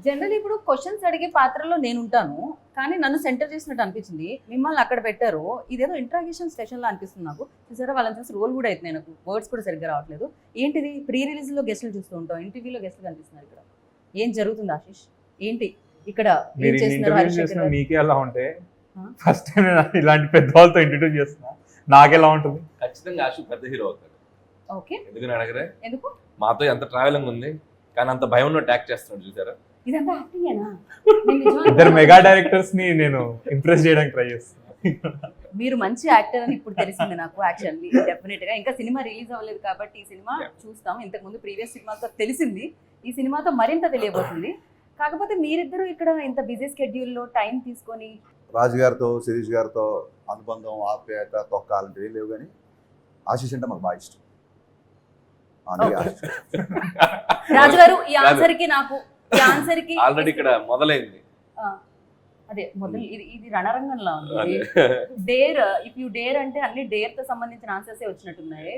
General ఇప్పుడు questions అడిగే పాత్రలో నేను ఉంటాను, కానీ నన్ను సెంటర్ చేసినట్టు అనిపించింది. మిమ్మల్ని అక్కడ పెట్టారు, ఇదేదో ఇంట్రాగేషన్ సెషన్ లా అనిపిస్తుంది నాకు. చూసారా వాళ్ళని చూసి రోల్ కూడా అవుతున్నాయి, నాకు వర్డ్స్ కూడా సరిగ్గా రావట్లేదు. ఏంటిది, ప్రీ రిలీజ్ లో గెస్టులు చూస్తూ ఉంటాం, ఇంటర్వ్యూలో గెస్టులు కనిపిస్తున్నారు. ఇక్కడ ఏం జరుగుతుంది ఆశీష్? ఏంటి ఇక్కడ ఏం చేస్తున్నారు? హరిశంకర్ గారు మీకే ఎలా ఉంటే ఫస్ట్ టైం ఇలాంటి పెద్ద వాళ్ళతో ఇంట్రడ్యూస్ చేస్తున్నా, నాకెలా ఉంటుంది? ఖచ్చితంగా ఆశు పెద్ద హీరో అవుతాడు. ఓకే, ఎందుకని అడగరే? ఎందుకు? మాతో ఎంత ట్రావెలింగ్ ఉంది, కానీ అంత భయం ఉన్నట్టు యాక్ట్ చేస్తున్నాడు చూసారా. ఇదంతా యాక్టింగేనా? ఇద్దరు మెగా డైరెక్టర్స్ ని నేను ఇంప్రెస్ చేయడానికి ట్రై చేస్తున్నా. మీరు మంచి యాక్టర్ అని ఇప్పుడు తెలిసింది నాకు. యాక్చువల్లీ డెఫినెట్ గా ఇంకా సినిమా రిలీజ్ అవ్వలేదు కాబట్టి ఈ సినిమా చూస్తాం. ఇంతకు ముందు ప్రీవియస్ సినిమాతో తెలిసింది, ఈ సినిమాతో మరింత తెలియబోతుంది. కాకపోతే మీరిద్దరూ ఇక్కడ ఇంత బిజీ స్కెడ్యూల్లో టైం తీసుకొని రాజు గారితో శిరీష్ గారితో అనుబంధం, ఆప్యాయత, తొక్క అలాంటివి లేవు, కానీ ఆశీష్ అంటే మాకు బాగా ఇష్టం. అందుకే ఆశీష్. రాజు గారు ఈ ఆన్సర్ కి నాకు ఈ ఆన్సర్ కి ఆల్రెడీ ఇక్కడ మొదలైంది. అదే మొదలు ఇది రణరంగంలా ఉంది. డేర్, ఇఫ్ యూ డేర్ అంటే అన్ని డేర్ తో సంబంధించిన ఆన్సర్సే వచ్చినట్టున్నాయి.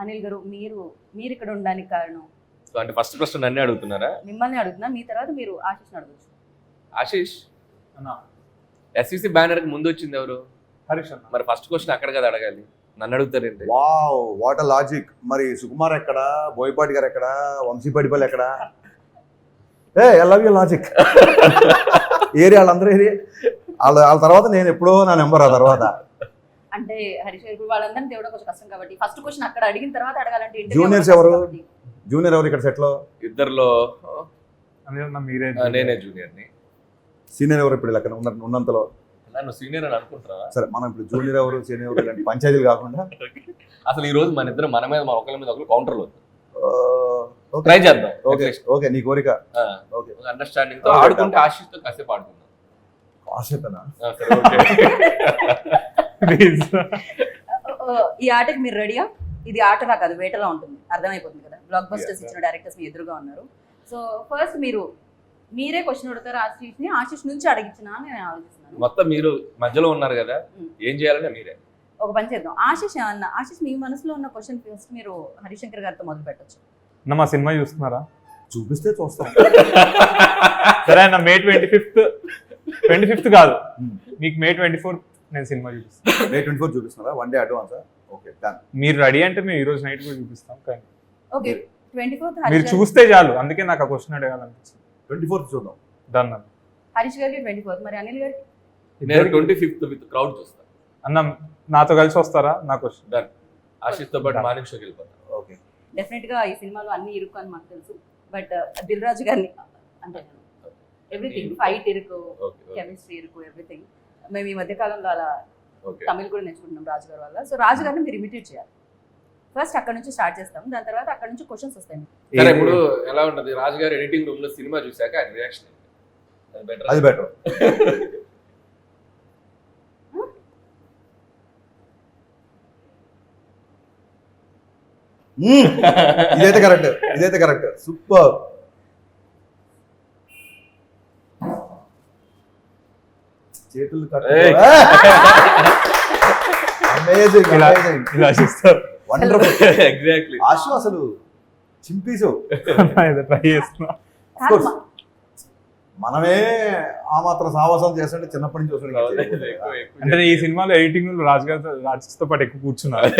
అనిల్ గారు మీరు ఇక్కడ ఉండడానికి కారణం? సో అంటే ఫస్ట్ క్వశ్చన్ నన్నే అడుగుతున్నారా? మిమ్మల్ని అడుగుతున్నా, మీ తర్వాత మీరు ఆశీష్ అడగచ్చు. ఆశీష్, ఎస్విసి బ్యానర్ కి ముందు వచ్చింది ఎవరు? హరీష్ అన్న. మరి ఫస్ట్ క్వశ్చన్ అక్కడ కదా అడగాలి, నన్ను అడుగుతారేంటి? Wow, what a logic. మరి సుకుమార్ ఎక్కడ, బోయపాటి గారు ఎక్కడ, వంశీపడిపల్లి ఎక్కడ? I love you logic. Area వాళ్ళందరూ ఏరియా వాళ్ళ తర్వాత నేను ఎప్పుడో నా నెంబర్ ఆ తర్వాత. అంటే హరీష్ గారు ఇప్పుడు వాళ్ళందరినీ తేవడం కొంచెం కష్టం కాబట్టి ఫస్ట్ క్వశ్చన్ అక్కడ అడిగిన తర్వాత అడగాలంటే జూనియర్స్ ఎవరు? జూనియర్ ఎవరు ఇక్కడ సెట్లో? ఇద్దరులో మీరే. నేనే జూనియర్ని. సీనియర్ ఎవరు ఇప్పుడు లెక్కన ఉన్నంతలో? నన్ను సీనియర్ అని అనుకుంటున్నావా? సరే, మనం ఇప్పుడు జూనియర్ ఎవరు, సీనియర్ ఎవరు ఇలాంటి పంచాయతీలు కాకుండా అసలు ఈ రోజు మన ఇద్దరు మన ఒకరి మీద ఒకరు కౌంటర్లో ట్రై చేద్దాం. ఓకే ఓకే, నీ కోరిక. ఓకే, అండర్స్టాండింగ్ తో ఆడుకుంటే ఆశిష్ తో కాసేపు ఆడుకుందాం. ఆశతనా? సరే, ఓకే. ఈ ఆటకి మీరు రెడీయా? ఇది ఆటలా కాదు, వేటలా ఉంటుంది, అర్థమైపోతుంది కదా. బ్లాక్ బస్టర్స్ ఇచ్చిన డైరెక్టర్స్ మీ ఎదురుగా ఉన్నారు. సో ఫస్ట్ మీరే క్వశ్చన్ అడుగుతారు ఆశిష్ని, ఆశిష్ నుంచి అడిగించిన నేను ఆలోచిస్తున్నాను. మొత్తం మీరు మధ్యలో ఉన్నారు కదా, ఏం చేయాలంటే మీరే ఒక పని చేద్దాం. ఆశిష్ మీ మనసులో ఉన్న క్వశ్చన్ ఫస్ట్ మీరు హరిశంకర్ గారితో మొదలు పెట్టచ్చు. మా సినిమా చూస్తున్నారా? చూపిస్తే చూస్తాం. సరే అన్న, May 25th కాదు, మీకు May 24th నేను సినిమా చూపిస్తాను. May 24 చూపిస్తున్నారా? 1 day advance? Okay, done. మీరు రెడీ అంటే మేము ఈ రోజు నైట్ కూడా చూపిస్తాం. కానీ ఓకే, 24th మీరు చూస్తే చాలు, అందుకే నాకు ఆ క్వశ్చన్ అడగాలనిపించింది. 24 చూద్దాం. డన్ అన్న. హరీష్ గారికి 24th, మరి అనిల్ గారికి? నేను 25th విత్ క్రౌడ్ చూస్తాను. అన్న నాతో కలిసి వస్తారా? నా క్వశ్చన్ డన్. ఆశిష్ తో పాటు మార్నింగ్ షోకి వెళ్ళిపోతాను. ఓకే, డెఫినెట్ గా ఈ సినిమాలో అన్ని ఇరుకు అని మాకు తెలుసు, బట్ దిల్ రాజు గారిని అంటే ఎవ్రీథింగ్, ఫైట్ ఇరుకు, కెమిస్ట్రీ ఇరుకు, ఎవ్రీథింగ్. మేము ఈ మధ్య కాలంలో అలా తమిళ్ కూడా నేర్చుకుంటున్నాం రాజు గారి వల్ల. సో రాజు గారిని మీరు ఇమిటేట్ చేయాలి. ఫస్ట్ అక్కడ నుంచి స్టార్ట్ చేస్తాం, దాని తర్వాత అక్కడ నుంచి క్వశ్చన్స్ వస్తాయి. సరే, ఇప్పుడు ఎలా ఉంటది రాజు గారు ఎడిటింగ్ రూమ్ లో సినిమా చూసాక ఆయన రియాక్షన్? అది బెటర్. ఇదైతే కరెక్ట్. సూపర్. చేతులు వండర్ఫుల్. ఎగ్జాక్ట్లీ. ఆశు అసలు చింపేసావు. ట్రై చేస్తున్నా. మనమే ఆ మాత్రం సావాసం చేస్తుంటే చిన్నప్పటి నుంచి చూసాడు. అంటే ఈ సినిమాలో ఎడిటింగ్ రాజుతో పాటు ఎక్కువ కూర్చున్నారు.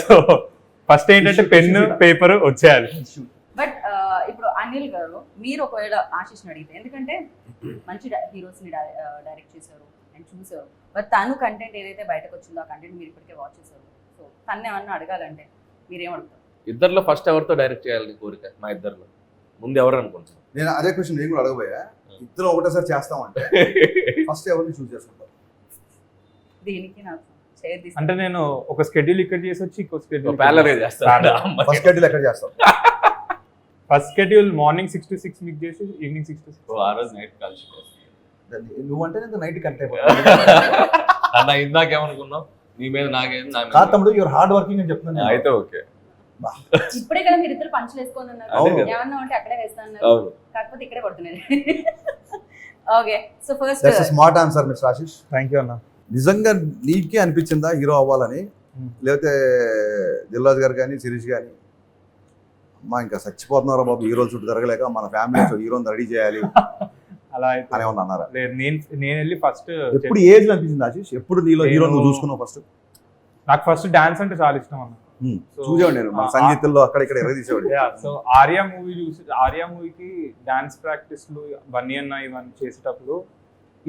సో ఫస్ట్ ఏంటంటే పెన్ పేపర్ వచ్చేయాలి. బట్ ఇప్పుడు అనిల్ గారు, మీరు ఒకవేళ ఆశిష్ని అడిగితే, ఎందుకంటే మంచి హీరోస్ ని డైరెక్ట్ చేశారు అండ్ చూసారు, బట్ తను కంటెంట్ ఏదైతే బయటకు వచ్చిందో ఆ కంటెంట్ మీరు ఇప్పటికే వాచ్ చేశారు. సో తను ఏమన్నా అడగాలంటే మీరేం అడుగుతారు? ఇద్దరిలో ఫస్ట్ ఎవరితో డైరెక్ట్ చేయాలని కోరిక? మా ఇద్దరిలో ముందు ఎవరు అనుకుంటున్నాను? నేను అదే క్వశ్చన్ నేను కూడా అడగబోయా. ఇద్దరు ఒకటేసారి చేస్తామంటే ఫస్ట్ ఎవరిని చూస్ చేసుకుంటాం? దీనికి నాకు అంటే నేను ఒక స్కెడ్యూల్ ఇక్కడ చేసి వచ్చి ఇంకో స్కెడ్యూల్ ఫస్ట్ షెడ్యూల్ ఎక్కడ చేస్తాం? ఫస్ట్ షెడ్యూల్ మార్నింగ్ 6 to 6 మీకు చేసి ఈవినింగ్ 6 to 6. ఆ రోజు నైట్ కలిసి నువ్వంటే నేను నైట్ కనెక్ట్ అన్న ఇందాకేమనుకున్నావు? నీ మీద నాకేం కాదు తమ్ముడు, యువర్ హార్డ్ వర్కింగ్ అని చెప్తున్నాను. అయితే ఓకే. ఇప్పుడే కదా మీరు ఇద్దరు పంచులు వేసుకొని ఉన్నారు, ఏమన్నా ఉంటే అక్కడే వేస్తాను, కాకపోతే ఇక్కడే పడుతున్నారు. Okay, so first smart answer mister Ashish. Thank you అన్న. నిజంగా నీకే అనిపించిందా హీరో అవ్వాలని? లేకపోతే దిల్ రాజు గారు కానీ శిరీష్ కానీ ఇంకా చచ్చిపోతున్నారా బాబు హీరోలు చుట్టూ తిరగలేక, మన ఫ్యామిలీ హీరోని రెడీ చేయాలి, అలా అయితే అని ఏమన్నా అన్నారా? లేదు, నేను వెళ్ళి ఫస్ట్ ఎప్పుడు ఏజ్ అనిపించింది ఆశీష్? ఎప్పుడు నీలో హీరో నువ్వు చూసుకున్నావు ఫస్ట్? నాకు ఫస్ట్ డాన్స్ అంటే చాలా ఇష్టం అన్న. చూసేవాడు నేను మన సంగీతంలో అక్కడ ఇక్కడ ఎరగదీసేవాడు. సో ఆర్యా మూవీకి డాన్స్ ప్రాక్టీస్లు బన్నీ అన్న ఇవన్నీ చేసేటప్పుడు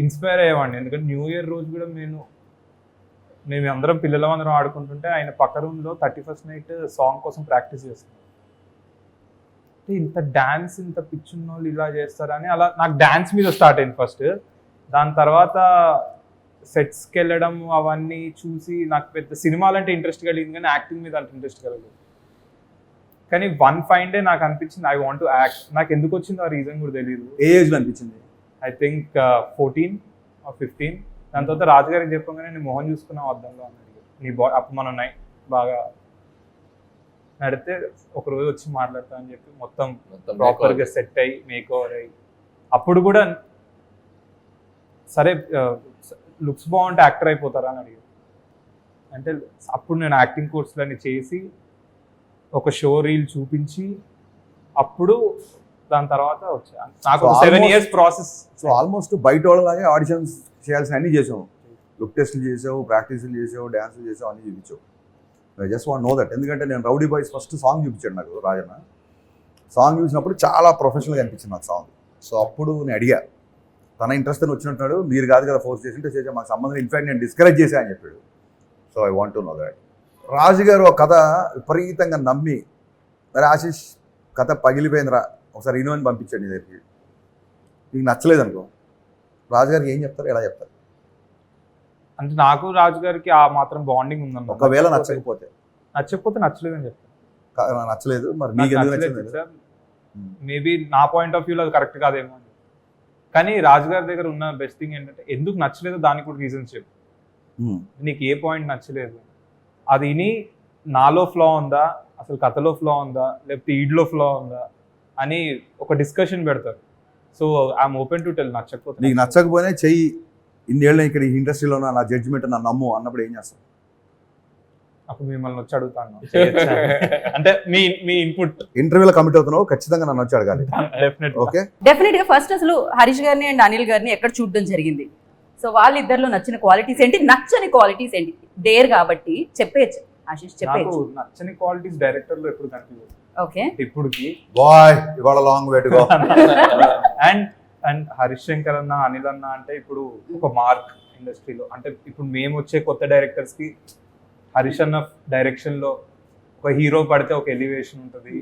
ఇన్స్పైర్ అయ్యేవాడిని. ఎందుకంటే న్యూ ఇయర్ రోజు కూడా మేము అందరం పిల్లలందరం ఆడుకుంటుంటే ఆయన పక్క రూమ్లో 31st నైట్ సాంగ్ కోసం ప్రాక్టీస్ చేస్తున్నాం. ఇంత డాన్స్ ఇంత పిచ్చున్న వాళ్ళు ఇలా చేస్తారని అలా నాకు డాన్స్ మీద స్టార్ట్ అయింది ఫస్ట్. దాని తర్వాత సెట్స్కి వెళ్ళడం అవన్నీ చూసి నాకు పెద్ద సినిమాలంటే ఇంట్రెస్ట్ కలిగింది కానీ యాక్టింగ్ మీద అంత ఇంట్రెస్ట్ కలగలేదు. కానీ వన్ ఫైన్ డే నాకు అనిపించింది ఐ వాంట్ టు యాక్ట్. నాకు ఎందుకు వచ్చిందో ఆ రీజన్ కూడా తెలియదు. ఏ ఏజ్ లో అనిపించింది? I think 14 or 15. దాని తర్వాత రాజుగారికి చెప్పగానే నేను మొహం చూసుకున్నావు అద్దంలో అన్నాడు. నీ అప్పుడు మనం బాగా నడితే ఒకరోజు వచ్చి మాట్లాడతా అని చెప్పి మొత్తం ప్రాపర్గా సెట్ అయ్యి మేక్ ఓవర్ అయ్యి అప్పుడు కూడా సరే లుక్స్ బాగుంటే యాక్టర్ అయిపోతారా అని అడిగారు. అంటే అప్పుడు నేను యాక్టింగ్ కోర్సులన్నీ చేసి ఒక షో రీల్ చూపించి అప్పుడు దాని తర్వాత వచ్చా. నాకు 7 years ప్రాసెస్. సో ఆల్మోస్ట్ బయట వాళ్ళలాగే ఆడిషన్స్ చేయాల్సిన అన్ని చేసావు. లుక్ టెస్ట్లు చేసావు, ప్రాక్టీస్లు చేసావు, డ్యాన్సులు చేసావు, అన్ని చూపించావు. I just want know that. ఎందుకంటే నేను రౌడీ బాయ్స్ ఫస్ట్ సాంగ్ చూపించాడు నాకు రాజన్న. సాంగ్ చూసినప్పుడు చాలా ప్రొఫెషనల్గా అనిపించింది నాకు సాంగ్. సో అప్పుడు నేను అడిగా, తన ఇంట్రెస్ట్ అని వచ్చినట్టు మీరు కాదు కదా ఫోర్స్ చేసింటే చేసే మాకు సంబంధం, ఇన్ఫాక్ట్ నేను డిస్కరేజ్ చేశా అని చెప్పాడు. So I want to know that. Raju garu ఒక కథ విపరీతంగా నమ్మి, మరి ఆశీష్ కథ పగిలిపోయిందిరా ఒకసారి ఇను అని పంపించాడు నీ దగ్గరికి. నీకు నచ్చలేదు అనుకో, రాజుగారికి ఏం చెప్తారు, ఎలా చెప్తారు? అంటే నాకు రాజుగారికి ఆ మాత్రం బాండింగ్ ఉందన్న. ఒకవేళ నచ్చకపోతే నచ్చలేదు అని చెప్తాను. నచ్చలేదు మరి నీకు ఎందుకు నచ్చింది? మేబీ నా పాయింట్ ఆఫ్ వ్యూలో అది కరెక్ట్ కాదేమో అని. కానీ రాజుగారి దగ్గర ఉన్న బెస్ట్ థింగ్ ఏంటంటే ఎందుకు నచ్చలేదు దానికి కూడా రీజన్స్ చెప్పు. నీకు ఏ పాయింట్ నచ్చలేదు అది విని నాలో ఫ్లా ఉందా, అసలు కథలో ఫ్లా ఉందా, లేకపోతే ఈడ్లో ఫ్లా ఉందా అని ఒక డిస్కషన్ పెడతారు. So I'm open to tell. నచ్చకపోతే నీకు నచ్చకపోయినా చెయ్యి, ఇన్నేళ్ళ ఇక్కడ ఈ ఇండస్ట్రీలో నా జడ్జిమెంట్ నా నమ్ము అన్నప్పుడు ఏం చేస్తావు? అప్పుడు మిమ్మల్ని వచ్చి అడుగుతాను అంటే మీ ఇన్పుట్. ఇంటర్వ్యూలో కమిట్ అవుతున్నావు, ఖచ్చితంగా నన్ను వచ్చి అడగాలి. ఓకే, డెఫినెట్ గా ఫస్ట్ అసలు హరీష్ గారిని అండ్ అనిల్ గారిని ఎక్కడ చూడడం జరిగింది? సో వాళ్ళిద్దరిలో నచ్చిన క్వాలిటీస్ ఏంటి, నచ్చని క్వాలిటీస్ ఏంటి? డేర్ కాబట్టి చెప్పేయచ్చు ఆశీష్, చెప్పేయచ్చు. నచ్చని క్వాలిటీస్ డైరెక్టర్ లో ఎప్పుడు కనిపించదు. ఓకే, ఇప్పుడుకి బాయ్ ఇవాళ long way to go. And Harish Shankar అన్న, అనిల్ అన్న అంటే ఇప్పుడు ఒక మార్క్ ఇండస్ట్రీలో. అంటే ఇప్పుడు మేము వచ్చే కొత్త డైరెక్టర్స్ కి హరీష్ అన్న డైరెక్షన్ లో ఒక హీరో పడితే ఒక ఎలివేషన్ ఉంటుంది,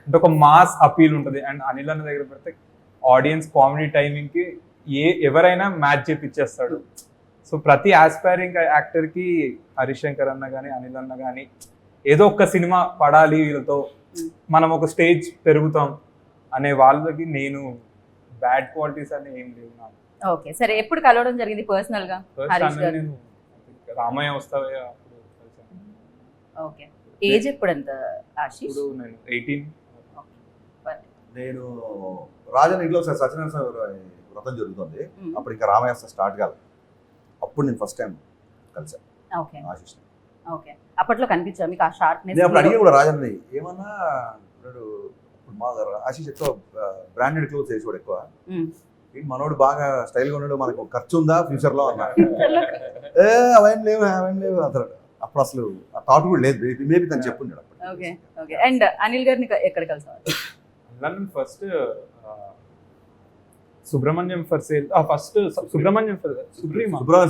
అంటే ఒక మాస్ అపీల్ ఉంటుంది. అండ్ అనిల్ అన్న దగ్గర పడితే ఆడియన్స్ కామెడీ టైమింగ్ కి ఎవరైనా మ్యాచ్ చేపిచ్చేస్తాడు. సో ప్రతి ఆస్పైరింగ్ యాక్టర్ కి హరీష్ శంకర్ అన్న కానీ అనిల్ అన్న కానీ ఏదో ఒక సినిమా పడాలి, వీళ్ళతో మనం ఒక స్టేజ్ పెరుగుతాం అనే వాళ్ళకి నేను బ్యాడ్ క్వాలిటీస్ అని ఏం లేవు నాకు. ఓకే, సరే ఎప్పుడు కలవడం జరిగింది పర్సనల్ గా హరీష్ గారు? నేను రామయ్య వస్తావే అప్పుడు కలిసాను. ఓకే, ఏజ్ ఎప్పుడు ఎంత ఆశీష్? ఇప్పుడు నేను 18. నేను రాజన్ ఇంట్లో ఒకసారి సత్యనారాయణ వ్రతం జరుగుతుంది, అప్పుడు ఇంకా రామయ్య స్టార్ట్ కాదు. అప్పుడు నేను ఫస్ట్ టైం కలిసాను ఆశీష్. ఓకే, అప్పట్లో కనిపించా మీకు ఆ షార్ప్నెస్? నేను అప్పుడు అడిగి కూడా రాజన్ని ఏమన్నా, ఇప్పుడు మా ఆశీష్ ఎక్కువ బ్రాండెడ్ క్లోత్స్ వేసేవాడు ఎక్కువ, మనోడు బాగా స్టైల్గా ఉన్నాడు, మనకు ఖర్చు ఉందా ఫ్యూచర్ లో అన్నా. అవేం లేవు అతను అప్పుడు అసలు ఆ థాట్ కూడా లేదు, మేబీ తను చెప్పున్నాడు. ఓకే ఓకే, అండ్ అనిల్ గారిని ఎక్కడ కలిసారు? First Subrahmanyam for sale, first Subrahmanyam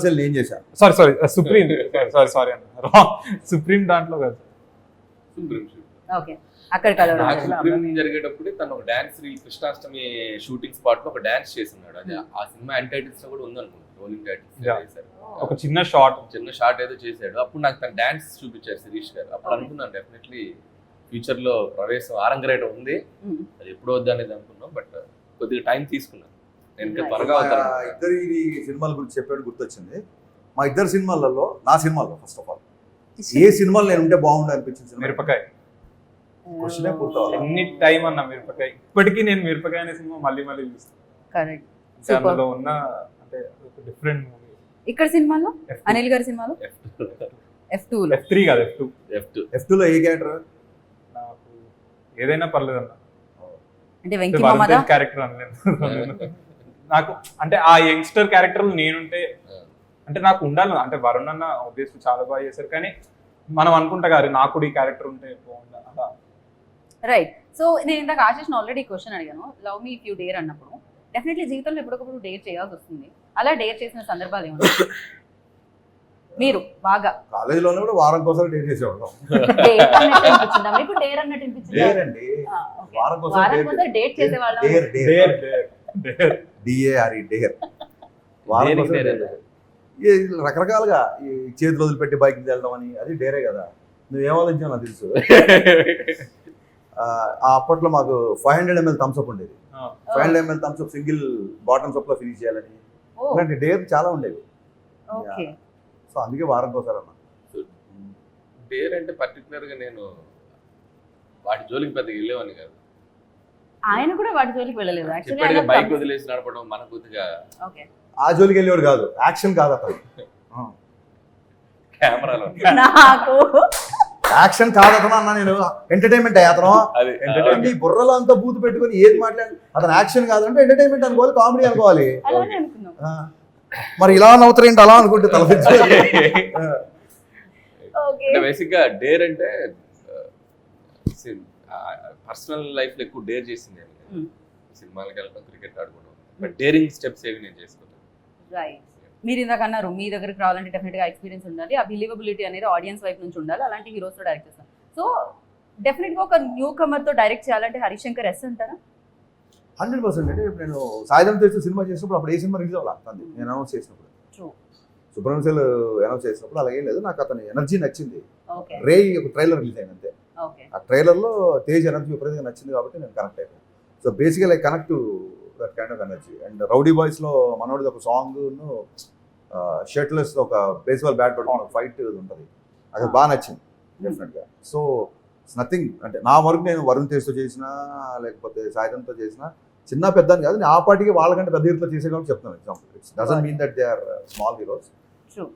sale నేను చేశాను. సారీ సుప్రీం, సారీ అన్న, సుప్రీం దాంట్లో కాదు. ఓకే, అక్కడ కలవడం జరిగేటప్పుడు తను ఒక dance reel Krishnashtami shooting spot లో ఒక డాన్స్ చేస్తున్నాడు. అది ఆ సినిమా ఎండ్ టైటిల్స్ లో కూడా ఉందనుకుంటా, రోలింగ్ టైటిల్స్. ఒక చిన్న షార్ట్ ఏదో చేశాడు. అప్పుడు నాకు తన డాన్స్ చూపించారు శిరీష్ గారు. అప్పుడు అనుకున్నాను డెఫినెట్లీ ఫ్యూచర్ లో ప్రవేశం ఆరంగరేట ఉంది, అది ఎప్పుడు వద్దు అనేది అనుకున్నాం. బట్ కొద్దిగా టైం తీసుకున్నాను. నేను ఇంకా త్వరగా ఇద్దరు సినిమాల గురించి చెప్పాడు గుర్తొచ్చింది. మా ఇద్దరు సినిమాలలో, నా సినిమాలో ఫస్ట్ ఆఫ్ ఆల్ ఏ సినిమాలు నేను ఉంటే బాగుండు అనిపించింది మిరపకాయ. క్వశ్చనే పూర్తవాలి. ఎన్ని టైం అన్న మిరపకాయ, ఇప్పటికీ నేను మిరపకాయ అనే సినిమా మళ్ళీ చూస్తాను. అందులో ఉన్న అంటే డిఫరెంట్ మూవీ. ఇక్కడ సినిమాలో అనిల్ గారి సినిమాలో F2 లో, F3 కాదు F2 లో ఏ క్యారెక్టర్? నాకు ఏదైనా పర్లేదు అన్న, అంటే వెంకీ మామదా క్యారెక్టర్ అనలేదు. నాకు అంటే ఆ యంగ్స్టర్ క్యారెక్టర్ నేనుంటే అంటే నాకు ఉండాలి, అంటే వరుణ్ అన్న ఆబ్వియస్లీ చాలా బాగా చేశారు, కానీ మనం అనుకుంటా గారు నాకు కూడా ఈ క్యారెక్టర్ ఉంటే బాగుండాలి అలా. రైట్. సో నేను ఇందాక ఆశిష్ని ఆల్రెడీ క్వశ్చన్ అడిగాను, love me if you dare అన్నప్పుడు డెఫినెట్లీ జీవితంలో ఎప్పటికప్పుడు డేర్ చేయాల్సి వస్తుంది. అలా డేర్ చేసిన సందర్భాలు ఏమన్నా మీరు బాగా కాలేజీలోనే కూడా వారం కోసం డేట్ చేసేవాళ్ళం. డేట్ అన్నట్టు అనిపించిందా మీకు? డేర్ అన్నట్టు అనిపించిందా? డేర్ అండి, వారం కోసం వారం కోసం డేట్ చేసేవాళ్ళం. డేర్ డేర్ డేర్ డిఏఆర్ఈ డేర్, వారం కోసం డేర్. డేర్. ఈ రకరకాలుగా ఈ చేతులు వదిలిపెట్టి బైక్ వెళ్ళడం అని అది డేరే కదా. నువ్వేం ఆలోచించావు నాకు తెలుసు. ఆ అప్పట్లో మాకు 500 ml థమ్స్అప్ ఉండేది. 500 ml థమ్స్అప్ సింగిల్ బాటమ్ సప్ లో ఫినిష్ చేయాలని ఓ, ఇలాంటి డేర్ చాలా ఉండేవి. ఓకే. సో అందుకే వారం కోసం అన్న. డేర్ అంటే పర్టికులర్ గా నేను వాటి జోలికి పెద్దగా వెళ్ళేవాడిని కాదు. ఆయన కూడా వాటి జోలికి వెళ్ళలేదు ఇప్పటికే యాక్చువల్లీ. బైక్ వదిలేసి నడపడం మన కొద్దిగా ఓకే. ఆ జోలికి వెళ్ళేవాడు కాదు, యాక్షన్ కాదు అతను. కెమెరాలో నాకు యాక్షన్ కాదు అతను అన్న, నేను ఎంటర్టైన్మెంట్ అయ్యా అతను. అది ఎంటర్టైన్మెంట్ ఈ బుర్రలో అంతా బూతు పెట్టుకుని ఏది మాట్లాడి అతను యాక్షన్ కాదంటే ఎంటర్టైన్మెంట్ అనుకోవాలి, కామెడీ అనుకోవాలి. అలానే అనుకున్నాం. మరి ఇలా నవ్వుతారేంటి అలా అనుకుంటే తలపించాలి. ఓకే. అంటే బేసిక్ గా డేర్ అంటే పర్సనల్ లైఫ్ లో ఎక్కువ డేర్ చేసింది సినిమాలకు వెళ్ళడం, క్రికెట్ ఆడుకోవడం, బట్ డేరింగ్ స్టెప్స్ ఏవి నేను చేసుకున్నాను. రైట్. మీరు ఇందాక అన్నారు మీ దగ్గరికి రావాలంటే డెఫినెట్ గా ఎక్స్పీరియన్స్ ఉండాలి, ఆ బిలీవబిలిటీ అనేది ఆడియన్స్ వైపు నుంచి ఉండాలి, అలాంటి హీరోస్ తో డైరెక్ట్ చేస్తాం. సో డెఫినెట్ గా ఒక న్యూ కమర్ తో డైరెక్ట్ చేయాలంటే హరిశంకర్ ఎస్ అంటారా? 100%. అంటే ఇప్పుడు నేను సాయంత్రం తెచ్చి సినిమా చేసినప్పుడు అప్పుడు ఏ సినిమా రిలీజ్ అవ్వాలి నేను అనౌన్స్ చేసినప్పుడు, True. సుబ్రహ్మణ్యం అనౌన్స్ చేసినప్పుడు అలాగే లేదు. నాకు అతని ఎనర్జీ నచ్చింది. ఓకే. రే ఒక ట్రైలర్ రిలీజ్ అయింది అంతే. ఓకే. ఆ ట్రైలర్లో తేజ్ ఎనర్జీ విపరీతంగా నచ్చింది కాబట్టి నేను కనెక్ట్ అయిపోయాను. So basically I connect to that kind of energy. And rowdy బాయ్స్లో మనోడిది ఒక సాంగ్ షర్ట్లెస్ ఒక బేస్బాల్ బ్యాట్ పట్టుకుని ఫైట్ ఉంటుంది, అది బాగా నచ్చింది డెఫినెట్గా. సో ఇట్స్ నథింగ్, అంటే నా వరకు నేను వరుణ్ తేజ్తో చేసినా లేకపోతే సాయిధంతో చేసినా చిన్న పెద్ద అని కాదు, నేను ఆ పార్టీకి వాళ్ళకంటే పెద్ద హీరోతో చేసే కాబట్టి చెప్తాను example. It's doesn't mean that they are small heroes. True.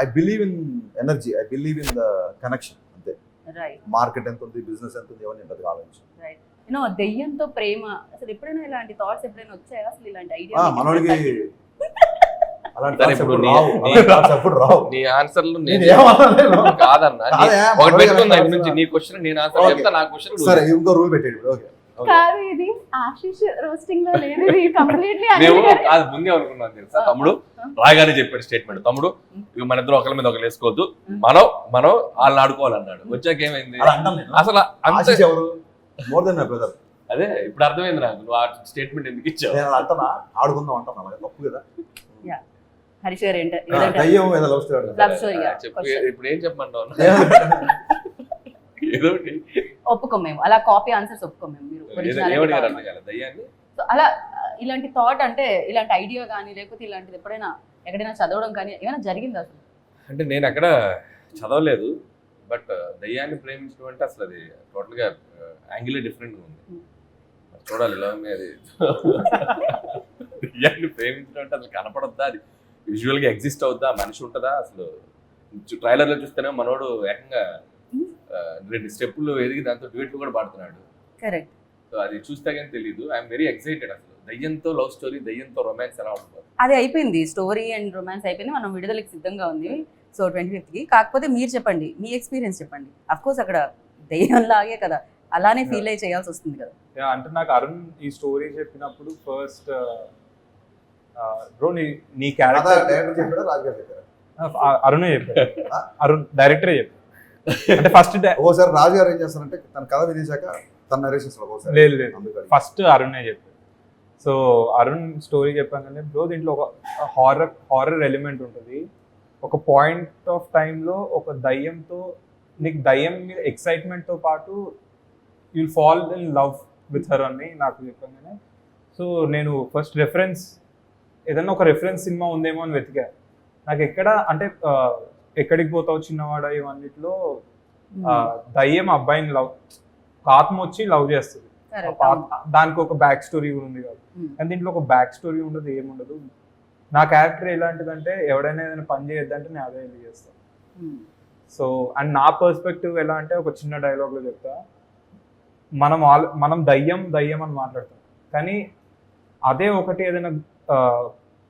I believe in energy, I believe in the connection అంతే. రైట్. మార్కెట్ ఎంత ఉంది, బిజినెస్ ఎంత ఉంది, ఎవరిని ఉంటుంది ఆలోచించి. రైట్. యూనో దెయ్యంతో ప్రేమ, అసలు ఎప్పుడైనా ఇలాంటి థాట్స్ ఎప్పుడైనా వచ్చాయా అసలు? ఇలాంటి ఐడియా మనోడికి అలాంటి సరే, thoughts ఇప్పుడు ఎప్పుడు నీ- రావు, నీ- అలాంటి thoughts ఎప్పుడు రావు. నీ ఆన్సర్లు నేను నేను ఏమనలేను. కాదన్నా కాదే, ఒకటి మనోడికి పెట్టుకుందా అలాంటి ఇప్పటి నుంచి thoughts నీ క్వశ్చన్ నేను ఆన్సర్ Okay. చెప్తా, నా క్వశ్చన్ సరే ఇంకో రూల్ పెట్టేది. ఓకే కాదు, ఇది ఆశీష్ రోస్టింగ్ లో లేదు, ఇది కంప్లీట్లీ మేము కాదు ముందే అనుకున్నాం తెలుసా, తమ్ముడు రాగానే చెప్పాడు స్టేట్మెంట్, తమ్ముడు ఇక మన ఇద్దరు ఒకరి మీద ఒకరు వేసుకోవద్దు, మనం వాళ్ళని ఆడుకోవాలన్నాడు. వచ్చాక ఏమైంది అలా అంటాను నేను. అసలు అంతే. ఆశీష్ ఎవరు? More than my brother. అదే ఇప్పుడు అర్థమైంది నాకు, నువ్వు ఆ స్టేట్మెంట్ ఎందుకు ఇచ్చావు. నేను అలా అంటానా? ఆడుకుందాం అంటాను, అలాగే తప్పు కదా. హరీష్ గారు దయ్యం ఏదో లవ్ స్టోరీ. లవ్ స్టోరీ చెప్పు, ఇప్పుడు ఏం చెప్పమంటావు ఏదో ఒకటి. ఒప్పుకోం మేము, అలా కాపీ ఆన్సర్స్ ఒప్పుకోం మేము. మీరు originality ఏమడిగారు కావాలి. అర్థం కాలే దయ్యాన్ని. సో అలా ఇలాంటి థాట్ అంటే ఇలాంటి ఐడియా కానీ లేకపోతే ఇలాంటిది ఎప్పుడైనా ఎక్కడైనా చదవడం కానీ ఏమైనా జరిగిందా అసలు? అంటే నేను అక్కడ చదవలేదు, బట్ దయ్యాన్ని ప్రేమించడం అంటే అసలు అది టోటల్గా యాంగిలే డిఫరెంట్గా ఉంది. చూడాలి ఎలా ఉంది అది. దయ్యాన్ని ప్రేమించడం అంటే అసలు కనపడొద్దా, అది విజువల్గా ఎగ్జిస్ట్ అవుద్దా, మనిషి ఉంటుందా అసలు. ట్రైలర్లో చూస్తేనే మనోడు ఏకంగా 2 స్టెప్పులు ఎదిగి దాంతో డ్యూయెట్లు కూడా పాడుతున్నాడు. కరెక్ట్. సో అది చూస్తే కానీ తెలియదు. ఐఎమ్ వెరీ ఎక్సైటెడ్ అసలు. దయ్యంతో లవ్ స్టోరీ, దయ్యంతో రొమాన్స్ ఎలా ఉంటుంది. అది అయిపోయింది, స్టోరీ అండ్ రొమాన్స్ అయిపోయింది, మనం విడుదలకి సిద్ధంగా ఉంది. సో 25th కాకపోతే మీరు చెప్పండి, మీ ఎక్స్పీరియన్స్ చెప్పండి. అఫ్ కోర్స్ అక్కడ దయ్యం లాగే కదా, అలానే ఫీల్ అయ్యి చేయాల్సి వస్తుంది కదా. అంటే నాకు అరుణ్ ఈ స్టోరీ చెప్పినప్పుడు ఫస్ట్ బ్రో నీ క్యారెక్టర్ డైరెక్టర్ చెప్పాడా, రాజుగారు చెప్పారా? అరుణే చెప్పాడు, అరుణ్ డైరెక్టరే చెప్పాడు. అంటే ఫస్ట్ ఓసారి రాజుగారు ఏం చేస్తారంటే తన కథ వినేశాక తన నరేషన్స్ లో ఒకసారి లేదు లేదు అందుకని ఫస్ట్ అరుణే చెప్పాడు. సో అరుణ్ స్టోరీ చెప్పానంటే బ్రో దీంట్లో ఒక హారర్ ఎలిమెంట్ ఉంటుంది. ఒక పాయింట్ ఆఫ్ టైంలో ఒక దయ్యంతో నీకు దయ్యం మీద ఎక్సైట్మెంట్తో పాటు you'll fall in love with her అని నాకు చెప్పగానే, సో నేను ఫస్ట్ ఏదన్నా ఒక రెఫరెన్స్ సినిమా ఉందేమో అని వెతికా. నాకు ఎక్కడ అంటే ఎక్కడికి పోతావు చిన్నవాడ ఇవన్నిట్లో దయ్యం అబ్బాయిని లవ్, ఆత్మ వచ్చి లవ్ చేస్తుంది, దానికి ఒక బ్యాక్ స్టోరీ కూడా ఉంది కాబట్టి. కానీ దీంట్లో ఒక బ్యాక్ స్టోరీ ఉండదు, ఏముండదు. నా క్యారెక్టర్ ఎలాంటిదంటే ఎవడైనా ఏదైనా పని చేయొద్దంటే నేను అదే వెళ్ళి చేస్తాను. సో అండ్ నా పర్స్పెక్టివ్ ఎలా అంటే ఒక చిన్న డైలాగ్లో చెప్తా, మనం దయ్యం అని మాట్లాడతాం, కానీ అదే ఒకటి ఏదైనా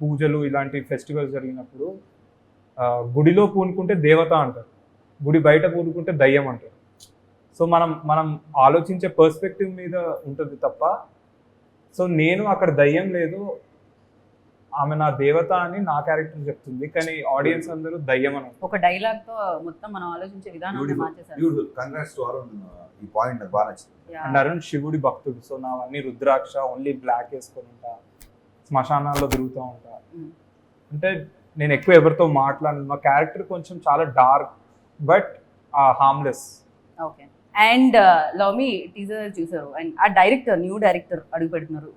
పూజలు ఇలాంటి ఫెస్టివల్స్ జరిగినప్పుడు గుడిలో పూనుకుంటే దేవత అంటారు, గుడి బయట పూనుకుంటే దయ్యం అంటారు. సో మనం ఆలోచించే పర్స్పెక్టివ్ మీద ఉంటుంది తప్ప. సో నేను అక్కడ దయ్యం లేదు, ఆమె నా దేవత అని నా క్యారెక్టర్ చెప్తుంది, కానీ ఆడియన్స్ అందరూ దయ్యం అని. ఒక డైలాగ్ తో మొత్తం మనం ఆలోచించే విధానం మార్చేసారు. Beautiful, congrats to Arun. ఈ పాయింట్ నాకు బాగా నచ్చింది. అండ్ అరుణ్ శివుడి భక్తుడు, సో నావన్నీ రుద్రాక్ష, ఓన్లీ బ్లాక్ వేసుకొని ఉంటా, శ్మశానాల్లో తిరుగుతూ ఉంటా. అంటే నేను ఎక్కువ ఎవరితో మాట్లాడను, మా క్యారెక్టర్ కొంచెం చాలా dark but harmless. Okay. And love me teaser చూసారు, అండ్ ఆ డైరెక్టర్ న్యూ డైరెక్టర్ అడుగు పెడుతున్నారు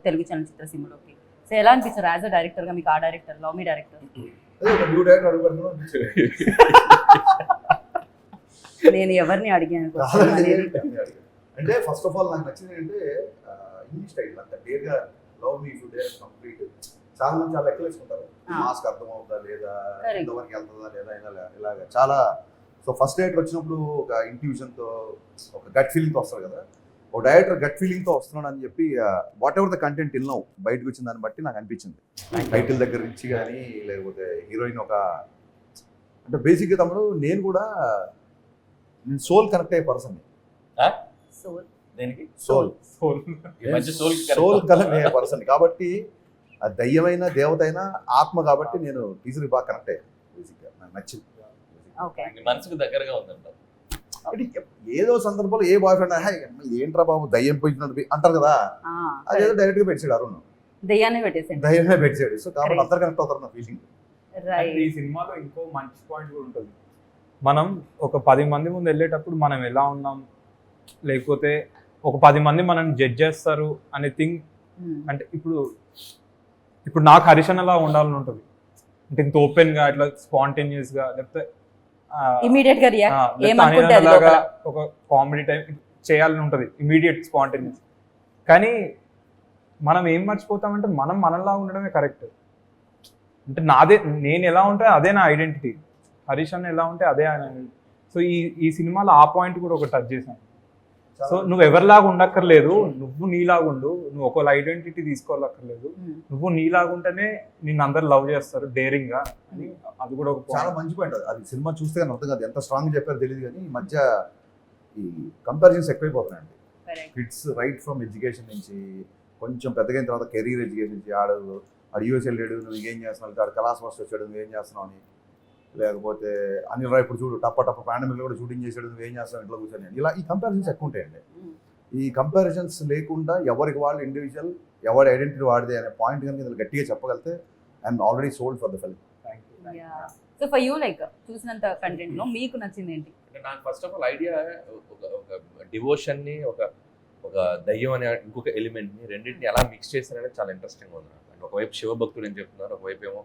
తెలుగు చలనచిత్ర సీమలోకి. సో ఎలా అనిపించారు యాజ్ అ డైరెక్టర్ గా మీకు ఆ డైరెక్టర్, లవ్ మీ డైరెక్టర్? అదే ఒక న్యూ డైరెక్టర్ అడుగుతున్నాను. నేను ఎవరిని అడిగాను అంటే ఫస్ట్ ఆఫ్ ఆల్ నాకు నచ్చింది అంటే ఇంగ్లీష్ టైటిల్ అంత డేర్గా love me to dare complete. చాలా మంది చాలా లెక్కలు వేసుకుంటారు, మాస్క్ అర్థం అవుతుందా లేదా, ఎంతవరకు వెళ్తుందా లేదా, ఇలాగా చాలా. సో ఫస్ట్ డైరెక్టర్ వచ్చినప్పుడు ఒక ఇంట్యూషన్తో, ఒక గట్ ఫీలింగ్తో వస్తారు కదా. ఒక డైరెక్టర్ గట్ ఫీలింగ్తో వస్తున్నాడు అని చెప్పి వాట్ ఎవర్ ద కంటెంట్ ఇల్నావు బయటకు వచ్చిన దాన్ని బట్టి నాకు అనిపించింది. టైటిల్ దగ్గర నుంచి కానీ, లేకపోతే హీరోయిన్ ఒక అంటే బేసిక్గా తమ్ముడు నేను కూడా సోల్ కనెక్ట్ అయ్యే person. Soul soul soul connect అయ్యే పర్సన్ కాబట్టి ఆ దయ్యమైన దేవత అయినా ఆత్మ కాబట్టి నేను టీజర్కి బాగా కనెక్ట్ అయ్యాను. బేసిక్గా నాకు నచ్చింది. మనసుకు దగ్గరగా ఉందంట. ఏదో సందర్భంలో ఏ బాయ్ ఫ్రెండ్ ఏంట్రా బాబు దయ్యం పోయినట్టు అంటారు కదా, అదేదో డైరెక్ట్ గా పెట్టాడు అరుణ్, దయ్యాన్ని పెట్టేసాడు, దయ్యమే పెట్టాడు. సో కాబట్టి అందరు కనెక్ట్ అవుతారు నా ఫీలింగ్. ఈ సినిమాలో ఇంకో మంచి పాయింట్ కూడా ఉంటుంది. మనం ఒక 10 మంది ముందు వెళ్ళేటప్పుడు మనం ఎలా ఉన్నాం, లేకపోతే ఒక 10 మంది మనం జడ్జ్ చేస్తారు అనే థింగ్. అంటే ఇప్పుడు నాకు హరిషన్ అలా ఉండాలని ఉంటుంది, అంటే ఇంత ఓపెన్ గా ఇట్లా స్పాంటేనియస్ గా, లేకపోతే ఇమీడియట్ గా రియాక్ట్ ఏమనుకుంటే అది లోపల ఒక కామెడీ టైప్ చేయాలని ఉంటుంది, ఇమీడియట్ స్పాంటేనియస్. కానీ మనం ఏం మర్చిపోతామంటే మనం మనలా ఉండడమే కరెక్ట్. అంటే నేను ఎలా ఉంటే అదే నా ఐడెంటిటీ, హరీష్ అన్న ఎలా ఉంటే అదే ఆయన. సో ఈ సినిమాలో ఆ పాయింట్ కూడా ఒక టచ్ చేశాను. సో నువ్వు ఎవరిలాగా ఉండక్కర్లేదు, నువ్వు నీలాగా ఉండు, నువ్వు ఒకళ్ళ ఐడెంటిటీ తీసుకోవాలక్కర్లేదు, నువ్వు నీలాగా ఉంటేనే నిన్ను అందరు లవ్ చేస్తారు డేరింగ్ గా అని. అది కూడా ఒక చాలా మంచి పాయింట్. అది సినిమా చూస్తే కానీ అర్థం కాదు, ఎంత స్ట్రాంగ్ చెప్పారో తెలియదు. కానీ ఈ మధ్య ఈ కంపారిజన్స్ ఎక్కువైపోతున్నాయండి. కిడ్స్ రైట్ ఫ్రమ్ ఎడ్యుకేషన్ నుంచి కొంచెం పెద్దగైన తర్వాత కెరీర్ ఎడ్యుకేషన్ నుంచి ఆడు యూఎస్ వెళ్ళాడు, నువ్వు ఏం చేస్తున్నావు, ఆడు కలాస్ మాస్టర్ వచ్చాడు, నువ్వేం చేస్తున్నావు అని, లేకపోతే అనిల్ రాయ్ ఇప్పుడు చూడు టప్ప పాండమిక్ కూడా షూటింగ్ చేసాడు, నువ్వేం చేస్తావు ఇంట్లో కూర్చొని, ఇలా ఈ కంపారిజన్స్ ఎక్కువ ఉంటాయండి. ఈ కంపారిజన్స్ లేకుండా ఎవరికి వాళ్ళు ఇండివిజువల్, ఎవరి ఐడెంటిటీ వాడిదే అనే పాయింట్ కనుక ఇందులో గట్టిగా చెప్పగలిగితే I'm already sold for the film. So for you like చూసినంత కంటెంట్ లో మీకు నచ్చింది ఏంటి? అంటే నాకు ఫస్ట్ ఆఫ్ ఆల్ ఐడియా ఒక డివోషన్ ని ఒక దయ్యం అనే ఇంకొక ఎలిమెంట్ ని రెండింటిని ఎలా మిక్స్ చేశారనేది చాలా ఇంట్రెస్టింగ్ ఉంది. అంటే ఒకవైపు శివభక్తుడు అని చెప్తున్నారు, ఒకవైపు ఏమో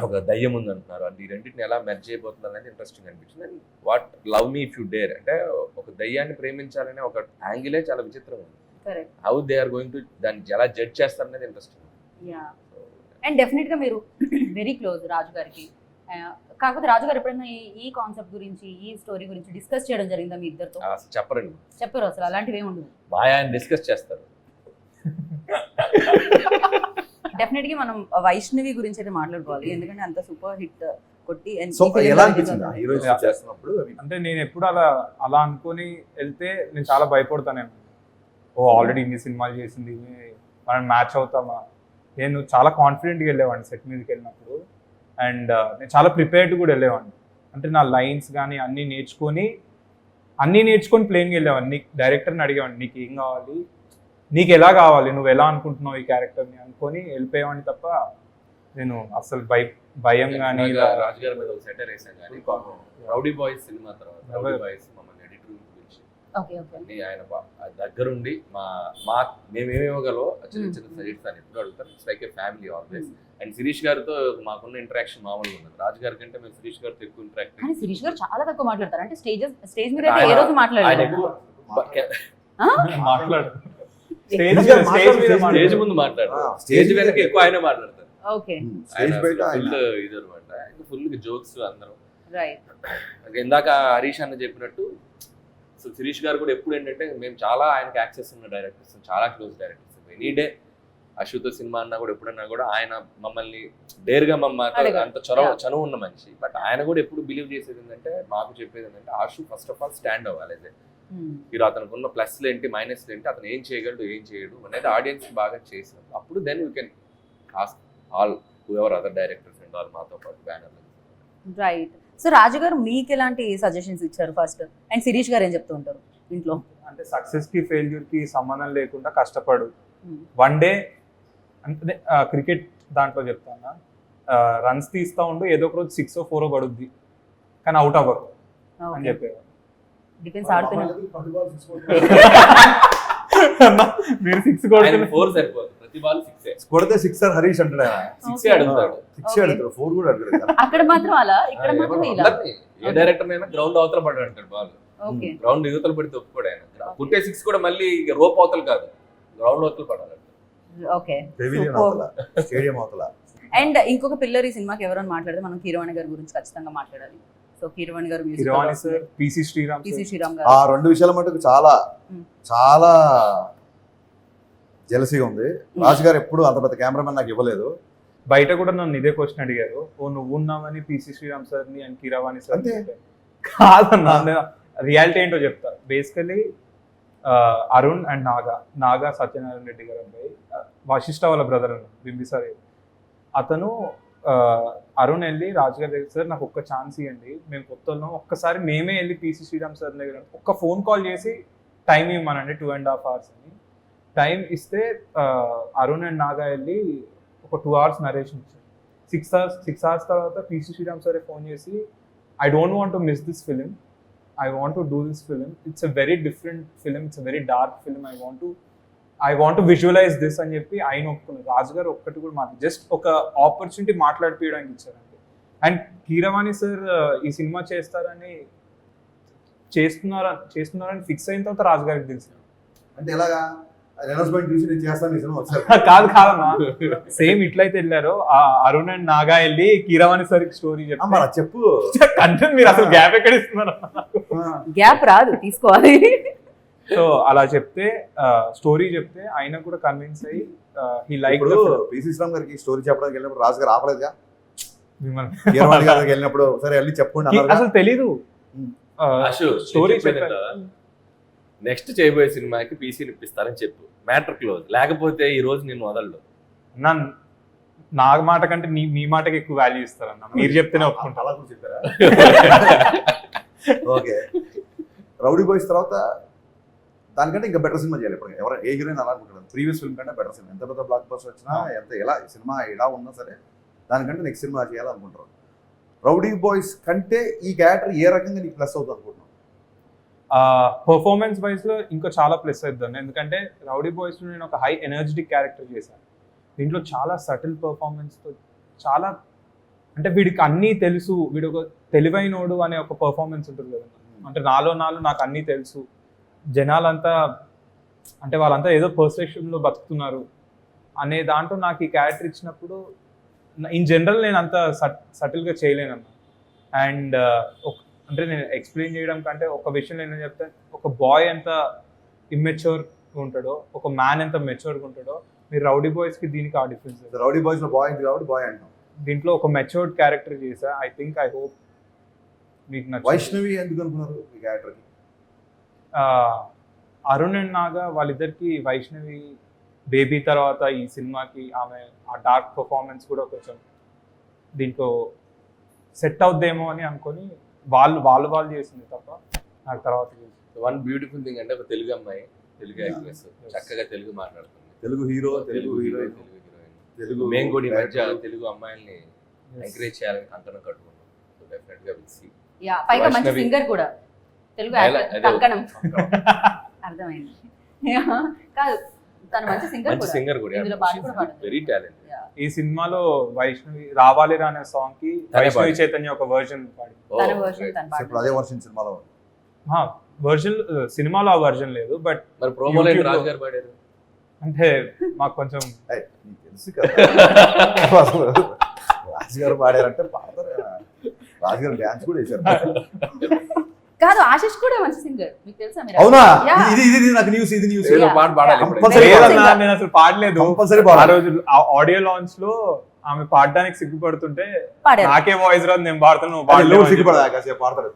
ఒక దయ్యం ఉంది అంటున్నారు. అంటే ఈ రెండింటిని ఎలా మెర్జ్ చేయబోతున్నారు అనేది ఇంట్రెస్టింగ్ అనిపించింది. And what love me if you dare అంటే ఒక దయ్యాన్ని ప్రేమించాలనే ఒక యాంగిలే చాలా విచిత్రంగా ఉంది. How they are going to దాన్ని ఎలా జడ్జ్ చేస్తారనేది ఇంట్రెస్టింగ్. అండ్ డెఫినెట్ గా మీరు వెరీ క్లోజ్ రాజు గారికి. కాకపోతే రాజు గారు ఎప్పుడైనా ఈ కాన్సెప్ట్ గురించి, ఈ స్టోరీ గురించి డిస్కస్ చేయడం జరిగిందా మీ ఇద్దరితో? చెప్పరు అసలు అలాంటివి ఏమి ఉండదు, ఆయన డిస్కస్ చేస్తారు. డెఫినెట్ గా మనం వైష్ణవి గురించి అయితే మాట్లాడుకోవాలి, ఎందుకంటే అంత సూపర్ హిట్ కొట్టి. అంటే నేను ఎప్పుడు అలా అనుకొని వెళ్తే నేను చాలా భయపడతాను. ఆల్రెడీ ఇన్ని సినిమాలు చేసింది, మనం మ్యాచ్ అవుతామా. నేను చాలా కాన్ఫిడెంట్గా వెళ్ళేవాడిని సెట్ మీదకి వెళ్ళినప్పుడు. అండ్ నేను చాలా ప్రిపేర్డ్ కూడా వెళ్ళేవాడిని. అంటే నా లైన్స్ కానీ అన్నీ నేర్చుకొని ప్లేన్కి వెళ్ళేవాడిని. డైరెక్టర్ని అడిగేవాడిని, నీకు ఏం కావాలి, నీకు ఎలా కావాలి, నువ్వు ఎలా అనుకుంటున్నావు ఈ క్యారెక్టర్ని అనుకొని వెళ్ళిపోయేవాడిని తప్ప నేను అసలు భయం కానీ. రాజుగారి మీద ఒక సెటర్ వేసాం కానీ రౌడీ బాయ్స్ సినిమా తర్వాత రౌడీ బాయ్స్ మమ్మల్ని ఎడిటర్ గురించి ఆయన దగ్గరుండి మేమేమి ఇవ్వగలో చిన్న చిన్న సజెషన్స్ అని ఎప్పుడు అడుగుతారు. It's like a family always. And Shirish గారితో మాకున్న ఇంటరాక్షన్ మామూలుగా ఉండదు. రాజు గారి కంటే మేము శిరీష్ గారితో ఎక్కువ ఇంటరాక్ట్. శిరీష్ గారు చాలా తక్కువ మాట్లాడతారు. అంటే స్టేజ్ మీద ఏ రోజు మాట్లాడారు, స్టేజ్ ముందు మాట్లాడతారు, స్టేజ్ వెనక ఎక్కువ ఆయన మాట్లాడతారు. ఇది అనమాట, ఫుల్ జోక్స్ అందరం. ఇందాక హరీష్ అన్న చెప్పినట్టు సో శిరీష్ గారు కూడా ఎప్పుడు ఏంటంటే మేము చాలా ఆయనకి యాక్సెస్ ఉన్న డైరెక్టర్స్, చాలా క్లోజ్ డైరెక్టర్స్. ఎనీ డే అశ్వతో సినిమా అన్నా కూడా ఎప్పుడన్నా కూడా ఆయన మమ్మల్ని డేర్గా అడగడు. అంత Yeah. చనువు ఉన్న మనిషి. బట్ ఆయన కూడా ఎప్పుడు బిలీవ్ చేసేది ఏంటంటే, మాకు చెప్పేది ఏంటంటే, ఆశు ఫస్ట్ ఆఫ్ ఆల్ స్టాండ్ అవ్వాలి. మీరు అతనికి ఉన్న ప్లస్లు ఏంటి, మైనస్లు ఏంటి, అతను ఏం చేయగలడు, ఏం చేయడు అనేది ఆడియన్స్ బాగా చేసాం. అప్పుడు then you can ask all ever other directors and all మాతో పాటు బ్యానర్లు. రైట్. సో రాజు గారు మీకు ఎలాంటి సజెషన్స్ ఇచ్చారు ఫస్ట్, అండ్ శిరీష్ గారు ఏం చెప్తూ ఉంటారు ఇంట్లో? అంటే సక్సెస్ కి ఫెయిల్యూర్ కి సంబంధం లేకుండా కష్టపడు. వన్ డే అంటే క్రికెట్ దాంట్లో చెప్తాను, రన్స్ తీస్తా ఉండు, ఏదో ఒక రోజు 6 or 4 పడుద్ది, కానీ అవుట్ అవ్వకు అని చెప్పేవారు. డిఫెన్స్ ఆడుతున్నారు. మీరు 6 కొడుతున్నారు, 4 సరిపోదు, ప్రతి బాల్ 6 కొడితే సిక్సర్ హరీష్ అంటాడు ఆయన. 6 అడుగుతాడు. 6 అడుగుతాడు, 4 కూడా అడుగుతాడు. అక్కడ మాత్రం అలా, ఇక్కడ మాత్రం ఇలా. ఏ డైరెక్టర్ అయినా గ్రౌండ్ అవతల పడ్డాడు అంటాడు బాల్. ఓకే. గ్రౌండ్ యువతలు పడితే ఒప్పుకోడు ఆయన. పుట్టే 6 కూడా మళ్ళీ రోప్ అవతలు కాదు, గ్రౌండ్ అవతలు పడాలి. ఓకే. పెవిలియన్ అవతల, స్టేడియం అవతల. అండ్ ఇంకొక పిల్లర్ ఈ సినిమాకి ఎవరైనా మాట్లాడితే మనం కీరవాణి గారి గురించి ఖచ్చితంగా మాట్లాడాలి. సో కీరవాణి గారు Keeravani sir, PC Sreeram PC sir. Sreeram ఆ గారు 2 విషయాల మటుకు చాలా చాలా జెలసీగా ఉంది. రాజు గారు ఎప్పుడు అంత పెద్ద కెమెరామెన్ నాకు ఇవ్వలేదు. బయట కూడా నన్ను ఇదే క్వశ్చన్ అడిగారు, ఓ నువ్వు ఉన్నావని పిసి శ్రీరామ్ సార్ ని అండ్ కిరవాణి సార్ అంతే. కాదన్నా, రియాలిటీ ఏంటో చెప్తా. బేసికలీ అరుణ్ అండ్ నాగా సత్యనారాయణ రెడ్డి గారు అబ్బాయి, వశిష్ఠ వాళ్ళ బ్రదర్ అన్న బింబిసార్. అతను అరుణ్ వెళ్ళి రాజుగారి దగ్గర, సార్ నాకు ఒక్క ఛాన్స్ ఇవ్వండి, మేము కొత్త ఉన్నాం, ఒక్కసారి మేమే వెళ్ళి పిసి శ్రీరామ్ సార్ దగ్గర ఒక్క ఫోన్ కాల్ చేసి టైం ఇవ్వమనండి 2.5 hours అని. టైం ఇస్తే అరుణ్ అండ్ నాగా వెళ్ళి ఒక 2 hours నరేషన్ ఇచ్చారు. 6 hours తర్వాత పిసి శ్రీరామ్ సార్ ఫోన్ చేసి, I don't want to miss this film, I want to do this film. It's a very different film. It's a very dark film. I want to visualize this అని చెప్పి ఆయన ఒప్పుకున్నారు. రాజు గారు ఒక్కటి కూడా మాట, just ఒక ఆపర్చునిటీ మాట్లాడిపోయడానికి ఇచ్చారండి. అండ్ కీరవాణి సార్ ఈ సినిమా చేస్తున్నారని ఫిక్స్ అయిన తర్వాత రాజు గారికి తెలిసి, అంటే ఎలాగా అనౌన్స్మెంట్ చూసి నేను చేస్తాను ఈ సినిమా వచ్చారు. కాదమ్మా, సేమ్ ఇట్లయితే వెళ్ళారు అరుణ్ అండ్ నాగా వెళ్ళి కీరవాణి సార్ స్టోరీ చెప్పు. కంటెంట్ మీరు అసలు గ్యాప్ ఎక్కడ ఇస్తున్నారు? గ్యాప్ రాదు, తీసుకోవాలి. సో అలా చెప్తే స్టోరీ చెప్తే ఆయన కూడా కన్విన్స్ అయ్యి హీ లైక్ పిసి శ్రీరామ్ గారికి స్టోరీ చెప్పడానికి వెళ్ళినప్పుడు రాజు గారు ఆపలేదుగా. మిమ్మల్ని కీరవాణి గారికి వెళ్ళినప్పుడు సరే వెళ్ళి చెప్పండి అసలు తెలీదు స్టోరీ. నెక్స్ట్ చేయబోయే సినిమాకి పీసీని ఇప్పిస్తారని చెప్పు, మ్యాటర్ క్లోజ్. లేకపోతే ఈ రోజు నేను వదలడు. నా మాట కంటే మీ మాటకి ఎక్కువ వాల్యూ ఇస్తారన్న, మీరు చెప్తేనే ఒప్పుకుంటా. అలా కూడా చెప్పారా? ఓకే. రౌడీ బాయ్స్ తర్వాత దానికంటే ఇంకా బెటర్ సినిమా చేయాలి. ఇప్పుడు ఎవరైనా ఏ హీరోయిన్ అలా అనుకుంటారు, ప్రీవియస్ ఫిల్మ్ కంటే బెటర్ సినిమా. ఎంత పెద్ద బ్లాక్ బస్టర్ వచ్చినా, ఎంత ఎలా సినిమా ఎలా ఉన్నా సరే దానికంటే నెక్స్ట్ సినిమా చేయాలనుకుంటారు. రౌడీ బాయ్స్ కంటే ఈ క్యారెక్టర్ ఏ రకంగా నీకు ప్లస్ అవుతుంది అనుకుంటున్నావు? పర్ఫార్మెన్స్ వైజ్ లో ఇంకా చాలా ప్లస్ అవుతుంది. ఎందుకంటే రౌడీ బాయ్స్ లో నేను ఒక హై ఎనర్జెటిక్ క్యారెక్టర్ చేశాను. దీంట్లో చాలా సటిల్ పర్ఫార్మెన్స్ తో, చాలా అంటే వీడికి అన్నీ తెలుసు, వీడు ఒక తెలివైనోడు అనే ఒక పర్ఫార్మెన్స్ ఉంటుంది కదా. అంటే నాలో నాకు అన్నీ తెలుసు, జనాలంతా అంటే వాళ్ళంతా ఏదో పర్సెప్షన్లో బతుకుతున్నారు అనే దాంట్లో నాకు ఈ క్యారెక్టర్ ఇచ్చినప్పుడు ఇన్ జనరల్ నేను అంత సటిల్గా చేయలేనన్నా. అండ్ అంటే నేను ఎక్స్ప్లెయిన్ చేయడం కంటే ఒక విషయం నేను చెప్తే, ఒక బాయ్ ఎంత ఇమ్మెచ్యూర్ ఉంటాడో, ఒక మ్యాన్ ఎంత మెచ్యూర్గా ఉంటాడో, మీరు రౌడీ బాయ్స్కి దీనికి ఆ డిఫరెన్స్. రౌడీ బాయ్స్లో బాయ్ ఉంది కాబట్టి బాయ్ అంటాం. దీంట్లో ఒక మెచ్యూర్డ్ క్యారెక్టర్ చేశా. ఐ హోప్ మీకు నచ్చింది. వైష్ణవి ఎందుకు అనుకున్నారు ఈ క్యారెక్టర్కి? అరుణ్ అండ్ నాగా వాళ్ళిద్దరికి వైష్ణవి బేబీ తర్వాత ఈ సినిమాకి ఆమె ఆ డార్క్ పర్ఫార్మెన్స్ కూడా కొంచెం దీంట్లో సెట్ అవుద్దేమో అని అనుకొని వాళ్ళు చేసింది తప్ప నాకు తర్వాత. వన్ బ్యూటిఫుల్ థింగ్ అంటే, ఒక తెలుగు అమ్మాయి, తెలుగు యాక్ట్రెస్, చక్కగా తెలుగు మాట్లాడుతుంది, తెలుగు హీరో, తెలుగు హీరోయిన్, తెలుగు. మేము కూడా ఈ మధ్య తెలుగు అమ్మాయిల్ని ఎంకరేజ్ చేయాలని కంకణం కట్టుకున్నాం. సో డెఫినెట్ గా విల్ సీ. యా, పైగా మంచి సింగర్ కూడా, తెలుగు యాక్టర్ కంకణం. అర్థమైంది. కాదు, తను మంచి సింగర్ కూడా, ఇందులో పాట కూడా పాడుతుంది. Very talent. ఈ సినిమాలో వైష్ణవి రావాలి అనే సాంగ్ కి వైష్ణవి చైతన్య ఒక వర్జన్ పాడి, తన వర్షన్ తన పాట. ఇప్పుడు అదే వర్షన్ సినిమాలో వర్జన్ సినిమాలో ఆ వర్జన్ లేదు, బట్ మరి ప్రోమోలో రాజు గారు పాడారు. అంటే మాకు కొంచెం తెలుసు కదా రాజు గారు పాడారంటే పాడతారు. రాజు గారు డ్యాన్స్ కూడా వేశారు. కాదు ఆశిష్ కూడా మంచి సింగర్, మీకు తెలుసా? మీరు అవునా? Yeah. ఇది నాకు న్యూస్, ఇది న్యూస్. ఏదో పాట పాడాలి Yeah. ఇప్పుడు. Compulsory లేదన్నా, నేను అసలు పాడలేదు. కంపల్సరీ ఆ రోజు ఆడియో లాంచ్ లో ఆమె పాడడానికి సిగ్గుపడుతుంటే పాడారు. నాకే వాయిస్ రాదు, నేను పాడుతాను, నువ్వు పాడలేవు అని సిగ్గుపడా చెప్పి. కాసేపు పాడతాడు.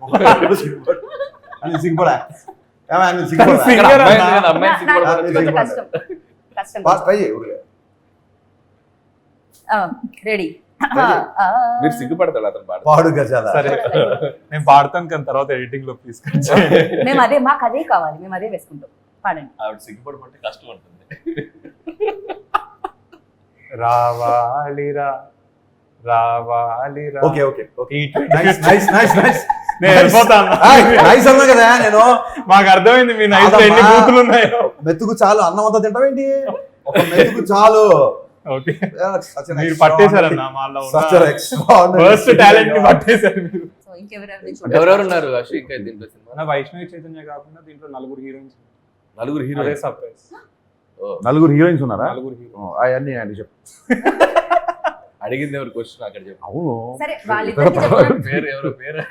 సిగ్గుపడా సిగ్గుపడా Singer ఇక్కడ అమ్మాయి అన్నా. లేదు, అమ్మాయి సిగ్గుపడదు. నాకు కొంచెం సిగ్గుపడదు. కష్టం. ట్రై చేయి ఊరికే. రెడీ. మీరు సిగ్గుపడతాడు అతను పాట. పాడు గజాల. సరే నేను పాడతాను, కానీ తర్వాత ఎడిటింగ్ లో తీసుకొచ్చి మేము అదే, మాకు అదే కావాలి, మేము అదే వేసుకుంటాం. పాడండి. ఆవిడ సిగ్గుపడమంటే కష్టం ఉంటుంది. రావాలిరా రావాలిరా. Okay okay okay. ఈ నైస్ నైస్ నైస్ నైస్. నేను వెళ్ళిపోతాను. నైస్ అన్నా కదా నేను. మాకు అర్థమైంది మీ నైస్ లో ఎన్ని కాదమ్మా. బూతులు ఉన్నాయో. మెతుకు చాలు, అన్నం అంతా తింటావేంటి? ఒక మెతుకు చాలు. ఓకే, Such an మీరు extraordinary- పట్టేశారన్న మాలో such an extraordinary- first talent ని పట్టేశారు మీరు. సో ఇంకెవరెవరు ఎవరెవరు ఉన్నారు అశ్విక్ దీంట్లో సినిమా? మన వైష్ణవి చైతన్య కాకుండా దీంట్లో నలుగురు హీరోయిన్స్. నలుగురు అదే హీరోయిన్స్. సర్ప్రైజ్. నలుగురు హీరోయిన్స్ ఉన్నారా? నలుగురు హీరో. అవన్నీ అండి చెప్పు. అడిగింది ఎవరు క్వశ్చన్ అక్కడ చెప్పు. అవును. సరే వాళ్ళిద్దరికి చెప్పండి. పేరు ఎవరో పేరు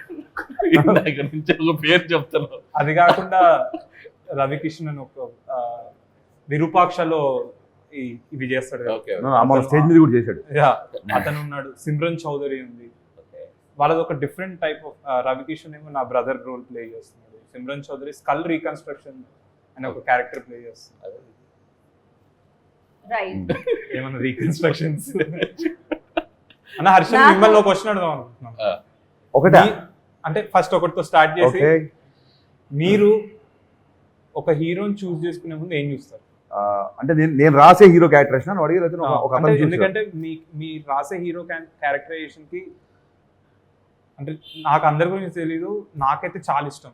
ఇక్కడ నుంచి ఒక పేరు చెప్తాను. అది కాకుండా రవికిషన్ అని ఒక విరూపాక్షలో ఇవి చేస్తాడు కదా. ఓకే మన స్టేజ్ మీద కూడా చేశాడు. Yeah, అతను ఉన్నాడు. సిమ్రన్ చౌదరి ఉంది. వాళ్ళది ఒక డిఫరెంట్ టైప్ ఆఫ్. రవికిషన్ ఏమో నా బ్రదర్ రోల్ ప్లే చేస్తున్నాడు. సిమ్రన్ చౌదరి స్కల్ రీకన్స్ట్రక్షన్ అనే ఒక క్యారెక్టర్ ప్లే చేస్తున్నాడు. రైట్. ఏమన్నా రీకన్స్ట్రక్షన్స్ అన్న. హర్షల్, మిమ్మల్ని ఒక క్వశ్చన్ అడుగుదాం అనుకుంటున్నాను. ఒకటే. అంటే ఫస్ట్ ఒకటితో స్టార్ట్ చేసి, ఓకే. మీరు ఒక హీరోని చూస్ చేసుకునే ముందు ఏం చూస్తారు? అంటే నేను రాసే హీరో క్యారెక్టరేషన్ అని అడిగి ఒక అంటే అతను చూసాడు. ఎందుకంటే మీ రాసే హీరో క్యారెక్టరైజేషన్ కి, అంటే నాకు అందరి గురించి తెలీదు, నాకైతే చాలా ఇష్టం.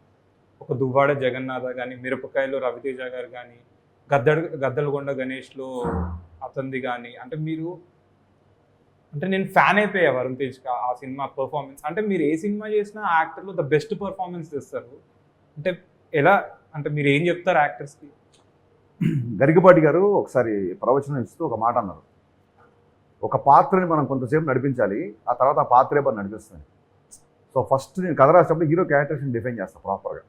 ఒక దువ్వాడ జగన్నాథ కానీ, మిరపకాయలో రవితేజ గారు కానీ, గద్దలగొండ గణేష్లో అతనిది కానీ, అంటే మీరు, అంటే నేను ఫ్యాన్ అయిపోయా వరుణ్ తేజ్ ఆ సినిమా పర్ఫార్మెన్స్. అంటే మీరు ఏ సినిమా చేసినా ఆ యాక్టర్లో ద బెస్ట్ పర్ఫార్మెన్స్ తెస్తారు. అంటే ఎలా, అంటే మీరు ఏం చెప్తారు యాక్టర్స్కి? గరికపాటి గారు ఒకసారి ప్రవచనం ఇస్తూ ఒక మాట అన్నారు. ఒక పాత్రని మనం కొంతసేపు నడిపించాలి, ఆ తర్వాత ఆ పాత్రే పని నడిపిస్తుంది. సో ఫస్ట్ నేను కథ రాసేటప్పుడు హీరో క్యారెక్టర్స్ని డిఫైన్ చేస్తాను ప్రాపర్గా.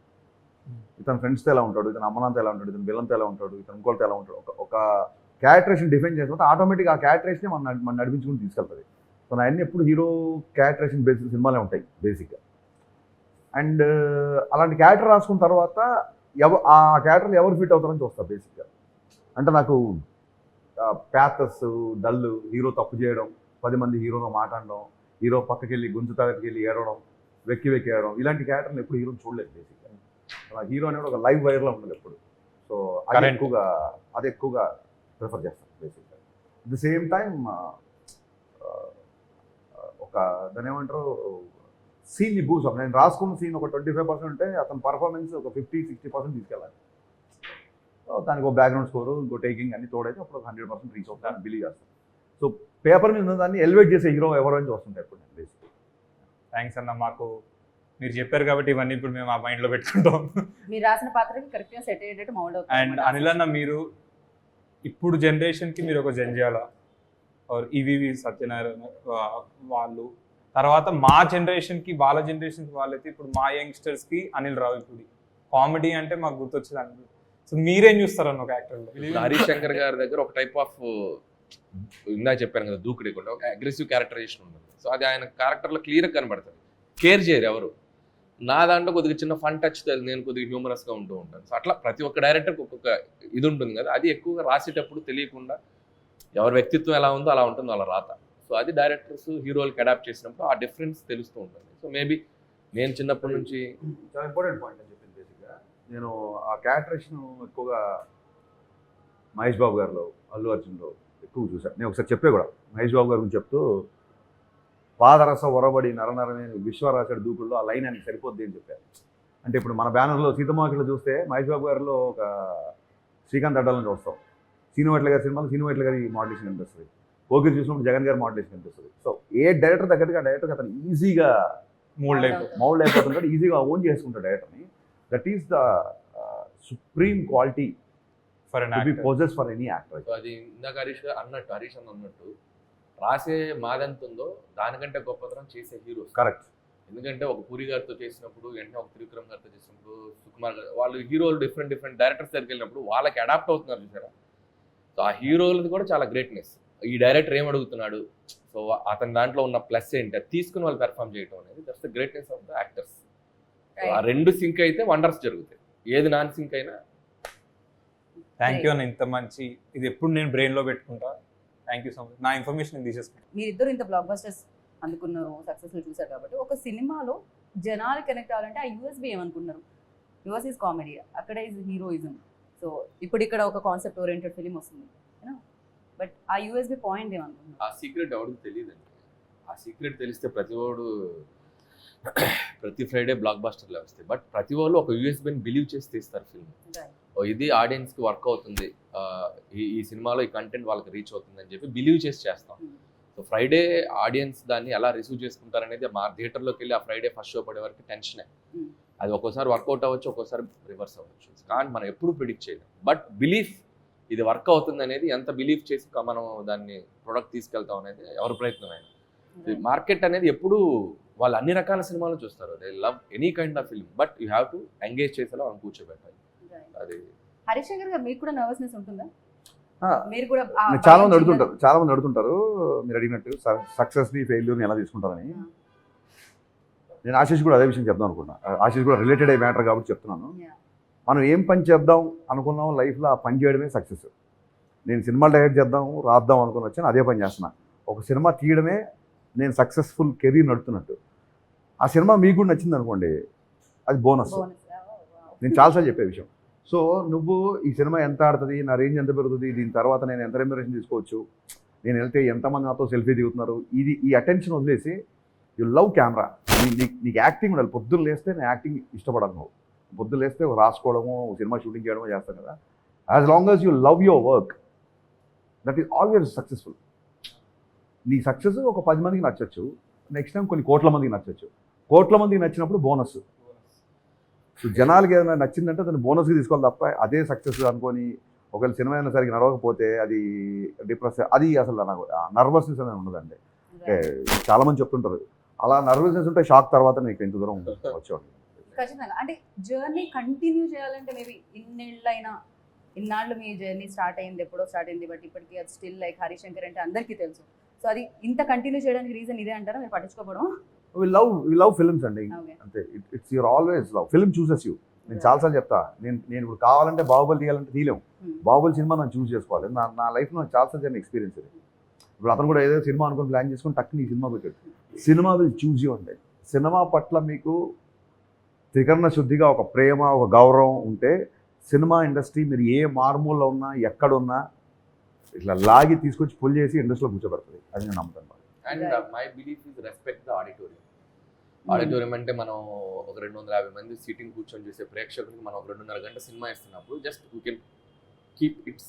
ఇతను ఫ్రెండ్స్తో ఎలా ఉంటాడు, ఇతను అమ్మనంతో ఎలా ఉంటాడు, ఇతను విలన్తో ఎలా ఉంటాడు, ఇతను ఇంకోటితో ఎలా ఉంటాడు. ఒక క్యారెక్టరేషన్ డిఫైన్ చేసిన తర్వాత ఆటోమేటిక్గా ఆ క్యారెక్టరేషనే మనం నడిపించుకుని తీసుకెళ్తుంది. సో నా అన్ని ఎప్పుడు హీరో క్యారెక్టరేషన్ బేసిక్ సినిమాలే ఉంటాయి బేసిక్గా. అండ్ అలాంటి క్యారెక్టర్ రాసుకున్న తర్వాత ఆ క్యారెక్టర్లు ఎవరు ఫిట్ అవుతారని చూస్తారు బేసిక్గా. అంటే నాకు ప్యాథస్, డల్, హీరో తప్పు చేయడం, 10 మంది హీరోతో మాట్లాడడం, హీరో పక్కకి వెళ్ళి గుంజు తాగటికి వెళ్ళి ఏడవడం, వెక్కి ఏడవడం, ఇలాంటి క్యారెక్టర్లు ఎప్పుడు హీరోని చూడలేదు బేసిక్గా. నాకు హీరో అనేది ఒక లైవ్ వైర్లో ఉంటుంది ఎప్పుడు. సో అది ఎక్కువగా ప్రిఫర్ చేస్తాను బేసిక్గా. అట్ ది సేమ్ టైం ఒక దాని ఏమంటారు, సీన్ని బూస్ అప్. నేను రాసుకున్న సీన్ ఒక 25% ఉంటే అతని పర్ఫార్మెన్స్ ఒక 50-60% తీసుకెళ్ళాలి. దానికి ఒక బ్యాక్గ్రౌండ్ స్కోరు, ఇంకో టేకింగ్ అన్ని తోడైతే అప్పుడు 100% రీచ్ అవుతాను బిలీవ్ చేస్తాను. సో పేపర్ మీద ఉన్న దాన్ని ఎలివేట్ చేసే హీరో ఎవరు అని చూస్తుంటాయి ఇప్పుడు నేను బేసిక్గా. థ్యాంక్స్ అన్న, మాకు మీరు చెప్పారు కాబట్టి ఇవన్నీ ఇప్పుడు మేము ఆ మైండ్లో పెట్టుకుంటాం. మీరు రాసిన పాత్రకి కరెక్ట్గా సెట్ అయ్యేటట్టు మౌల్డ్ అవుతుంది. అండ్ అనిల్ అన్న, మీరు ఇప్పుడు జనరేషన్కి మీరు ఒక జంజాల ఆర్ ఈవీవి సత్యనారాయణ వాళ్ళు, తర్వాత మా జనరేషన్కి వాళ్ళ జనరేషన్కి వాళ్ళైతే ఇప్పుడు మా యంగ్స్టర్స్కి అనిల్ రావిపూడి. కామెడీ అంటే మాకు గుర్తొచ్చేది అనిల్. సో మీరేం చూస్తారన్న ఒక యాక్టర్లో? హరీష్ శంకర్ గారి దగ్గర ఒక టైప్ ఆఫ్, ఇందాక చెప్పాను కదా, దూకుడికుండా ఒక అగ్రెసివ్ క్యారెక్టరైజేషన్ ఉంటుంది. సో అది ఆయన క్యారెక్టర్లో క్లియర్గా కనబడుతుంది. కేర్ చేయరు ఎవరు. నా దాంట్లో కొద్దిగా చిన్న ఫన్ టచ్, నేను కొద్దిగా హ్యూమరస్గా ఉంటూ ఉంటాను. సో అట్లా ప్రతి ఒక్క డైరెక్టర్కి ఒక్కొక్క ఇది ఉంటుంది కదా, అది ఎక్కువగా రాసేటప్పుడు తెలియకుండా ఎవరి వ్యక్తిత్వం ఎలా ఉందో అలా ఉంటుంది వాళ్ళ రాత. సో అది డైరెక్టర్స్ హీరోలకి అడాప్ట్ చేసినప్పుడు ఆ డిఫరెన్స్ తెలుస్తూ ఉంటుంది. సో మేబీ నేను చిన్నప్పటి నుంచి చాలా ఇంపార్టెంట్ పాయింట్ అని చెప్పింది బేసిక్గా. నేను ఆ క్యారెక్టరేషన్ ఎక్కువగా మహేష్ బాబు గారిలో, అల్లు అర్జున్లో ఎక్కువ చూశాను. నేను ఒకసారి చెప్పే కూడా మహేష్ బాబు గారి గురించి చెప్తూ, పాదరస ఒరబడి నరనరమే విశ్వరాశడి దూకుల్లో ఆ లైన్ అని సరిపోద్ది అని చెప్పారు. అంటే ఇప్పుడు మన బ్యానర్లో సీతమ్మకిలో చూస్తే మహేష్ బాబు గారిలో ఒక శ్రీకాంత్ అడ్డాలని చూస్తాం. సీనువెట్ల గారి సినిమాలో సీనువెట్ల గారి మోడలేషన్ కనిపిస్తుంది. పోకిరి చూసినప్పుడు జగన్ గారి మోడలేషన్ కనిపిస్తుంది. సో ఏ డైరెక్టర్ తగ్గట్టుగా డైరెక్టర్కి అతను ఈజీగా మౌల్డ్ అయిపోతుంటాడు, ఈజీగా ఓన్ చేసుకుంటాడు డైరెక్టర్ని. That is the supreme quality for to be possess for any actor. So అది ఇందాక హరీష్ అన్నట్టు రాసే మాదెంత ఉందో దానికంటే గొప్పతనం చేసే హీరోస్. కరెక్ట్. ఎందుకంటే ఒక పూరి గారితో చేసినప్పుడు వెంటనే ఒక త్రివిక్రమ్ గారితో చేసినప్పుడు సుకుమార్ గారు వాళ్ళు హీరోలు డిఫరెంట్ డైరెక్టర్స్ దగ్గరికి వెళ్ళినప్పుడు వాళ్ళకి అడాప్ట్ అవుతున్నారు చూసారా. సో ఆ హీరోలది కూడా చాలా గ్రేట్నెస్. ఈ డైరెక్టర్ ఏం అడుగుతున్నాడు, సో అతని దాంట్లో ఉన్న ప్లస్ ఏంటి అది తీసుకుని వాళ్ళు పెర్ఫామ్ చేయడం అనేది that's the greatness of the actors. ఆ రెండు సింక్ అయితే వండర్స్ జరుగుతాయి, ఏది నాన్ సింక్ అయినా. థ్యాంక్ యూ అన్న, ఇంత మంచి ఇది ఎప్పుడు నేను బ్రెయిన్లో పెట్టుకుంటా. Thank you so much. నా ఇన్ఫర్మేషన్ తీసేసుకుంటా. మీరిద్దరు ఇంత బ్లాక్ బస్టర్స్ అందుకున్నారు, సక్సెస్ఫుల్ చూసారు కాబట్టి ఒక సినిమాలో జనాలు కనెక్ట్ అవ్వాలంటే ఆ యూఎస్బి ఏమనుకున్నారు? యూఎస్ ఈజ్ కామెడీ, అక్కడ ఈజ్ హీరోయిజం. సో ఇప్పుడు ఇక్కడ ఒక కాన్సెప్ట్ ఓరియంటెడ్ ఫిలిం వస్తుంది, బట్ ఆ యూఎస్బి పాయింట్ ఏమనుకున్నారు? ఆ సీక్రెట్ ఎవరికి తెలియదండి. ఆ సీక్రెట్ తెలిస్తే ప్రతి ఫ్రైడే బ్లాక్ బస్టర్లు వస్తాయి. బట్ ప్రతి వాళ్ళు ఒక యూఎస్బీని బిలీవ్ చేసి తీస్తారు ఫిల్మ్. ఇది ఆడియన్స్కి వర్క్ అవుతుంది, ఈ సినిమాలో ఈ కంటెంట్ వాళ్ళకి రీచ్ అవుతుంది అని చెప్పి బిలీవ్ చేసి చేస్తాం. సో ఫ్రైడే ఆడియన్స్ దాన్ని ఎలా రిసీవ్ చేసుకుంటారనేది మా థియేటర్లోకి వెళ్ళి ఆ ఫ్రైడే ఫస్ట్ షో పడే వరకు టెన్షనే. అది ఒక్కోసారి వర్కౌట్ అవ్వచ్చు, ఒక్కోసారి రివర్స్ అవ్వచ్చు. కానీ మనం ఎప్పుడు ప్రిడిక్ట్ చేయలేం. బట్ బిలీఫ్ ఇది వర్క్ అవుతుంది అనేది, ఎంత బిలీవ్ చేసి మనం దాన్ని ప్రొడక్ట్ తీసుకెళ్తాం అనేది ఎవరి ప్రయత్నమైనా. మార్కెట్ అనేది ఎప్పుడు వాళ్ళు అన్ని రకాల సినిమాలు చూస్తారు, they love any kind of film, but you have to engage చేసేలా మనం కూర్చోబెట్టాలి. అది హరిశంకర్ గారు మీకు కూడా నర్వస్నెస్ ఉంటుందా? ఆ, మీరు కూడా చాలా మంది అడుగుతుంటారు మీరు అడిగినట్టు సక్సెస్ని ఫెయిల్యూర్ని ఎలా తీసుకుంటారని. నేను ఆశీష్ కూడా అదే విషయం చెప్దాం అనుకున్నా. ఆశీష్ కూడా రిలేటెడ్ అయ్యే మ్యాటర్ కాబట్టి చెప్తున్నాను. మనం ఏం పని చేద్దాం అనుకున్నాం లైఫ్లో ఆ పని చేయడమే సక్సెస్. నేను సినిమా డైరెక్ట్ రాద్దాం అనుకుని వచ్చాను, అదే పని చేస్తున్నా. ఒక సినిమా తీయడమే నేను సక్సెస్ఫుల్ కెరీర్ నడుపుతున్నట్టు. ఆ సినిమా మీకు కూడా నచ్చింది అనుకోండి, అది బోనస్. నేను చాలాసార్లు చెప్పే విషయం. సో నువ్వు ఈ సినిమా ఎంత ఆడుతుంది, నా రేంజ్ ఎంత పెరుగుతుంది, దీని తర్వాత నేను ఎంత రెమ్యునరేషన్ తీసుకోవచ్చు, నేను వెళ్తే ఎంతమంది నాతో సెల్ఫీ దిగుతున్నారు, ఈ అటెన్షన్ వదిలేసి యు లవ్ కెమెరా. నీకు యాక్టింగ్ ఉండాలి. పొద్దున్న లేస్తే నేను యాక్టింగ్ ఇష్టపడను. నువ్వు పొద్దున్న లేస్తే రాసుకోవడము, సినిమా షూటింగ్ చేయడమో చేస్తాను కదా. As long as you love your work, that is always successful. నీ సక్సెస్ ఒక 10 మందికి నచ్చచ్చు, నెక్స్ట్ టైం కొన్ని కోట్ల మందికి నచ్చచ్చు. కోట్ల మందికి నచ్చినప్పుడు బోనస్. సో జనాలకి ఏదైనా నచ్చిందంటే దాన్ని బోనస్కి తీసుకోవాలి తప్ప అదే సక్సెస్ అనుకొని ఒకవేళ సినిమా అయినా సరిగ్గా నడవకపోతే అది డిప్రెస్, అది అసలు నాకు నర్వస్నెస్ అనేది ఉండదండి. అంటే చాలామంది చెప్తుంటారు అలా నర్వస్నెస్ ఉంటే షాక్ తర్వాత నీకు ఎంత దూరం వచ్చేవాడు. ఖచ్చితంగా. అంటే జర్నీ కంటిన్యూ చేయాలంటే మేబీ ఇన్నాళ్ళు మీ జర్నీ స్టార్ట్ అయింది, ఎప్పుడో స్టార్ట్ అయింది, బట్ ఇప్పటికీ అది స్టిల్ లైక్ హరిశంకర్ అంటే అందరికీ తెలుసు. సో అది ఇంత కంటిన్యూ చేయడానికి రీజన్ ఇదే అంటారా, మీరు పట్టించుకోవడం? వి లవ్ ఫిల్మ్స్ అండి, అంతే. It's your always love. Film chooses you. నేను చాలాసార్లు చెప్తా, నేను ఇప్పుడు కావాలంటే బాహుబలి తీయాలంటే తీయలేము. బాహుబలి సినిమా నన్ను చూస్ చేసుకోవాలి. నా లైఫ్లో నాకు చాలాసార్లు జరిగిన ఎక్స్పీరియన్స్ ఇది. ఇప్పుడు అతను కూడా ఏదో సినిమా అనుకుని ప్లాన్ చేసుకుని టక్కుని ఈ సినిమా పెట్టాడు. సినిమా విల్ చూజ్ యూ అండి. సినిమా పట్ల మీకు త్రికరణ శుద్ధిగా ఒక ప్రేమ, ఒక గౌరవం ఉంటే సినిమా ఇండస్ట్రీ మీరు ఏ మార్మూల్లో ఉన్నా ఎక్కడున్నా ఇట్లా లాగి తీసుకొచ్చి పుల్ చేసి ఇండస్ట్రీలో కూర్చోబెడుతుంది. అది నేను నమ్ముతాను. And my belief is respect the auditorium. Auditorium అంటే మనం ఒక 250 మంది సీటింగ్ కూర్చొని చూసే ప్రేక్షకులకి మనం ఒక 2.5 గంట సినిమా ఇస్తున్నప్పుడు just you can keep it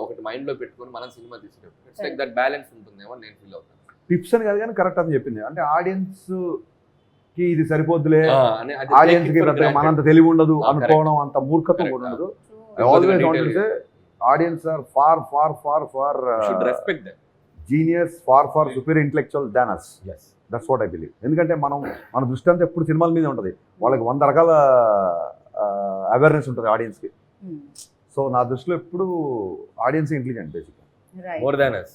ఒకటి మైండ్లో పెట్టుకొని మనం సినిమా తీసేటప్పుడు ఇట్స్ లైక్ దట్ బ్యాలెన్స్ ఉంటుందేమో నేను ఫీల్ అవుతాను. టిప్స్ అని కాదు కానీ కరెక్ట్ అని చెప్పింది. అంటే ఆడియన్స్కి ఇది సరిపోద్దులే, ఆడియన్స్కి మనంత తెలివి ఉండదు అనుకోవడం, అంత మూర్ఖత్వం కూడా ఉండదు. I always want to say audience are far respect them. Genius, far superior intellectual than us. Yes. That's what I believe. ఎందుకంటే మన దృష్టి అంతా ఎప్పుడు సినిమాల మీద ఉంటుంది. వాళ్ళకి 100 రకాల అవేర్నెస్ ఉంటుంది ఆడియన్స్కి. సో నా దృష్టిలో ఎప్పుడు ఆడియన్స్ ఇంటెలిజెంట్ బేసిక్గా, మోర్ దాన్ అస్.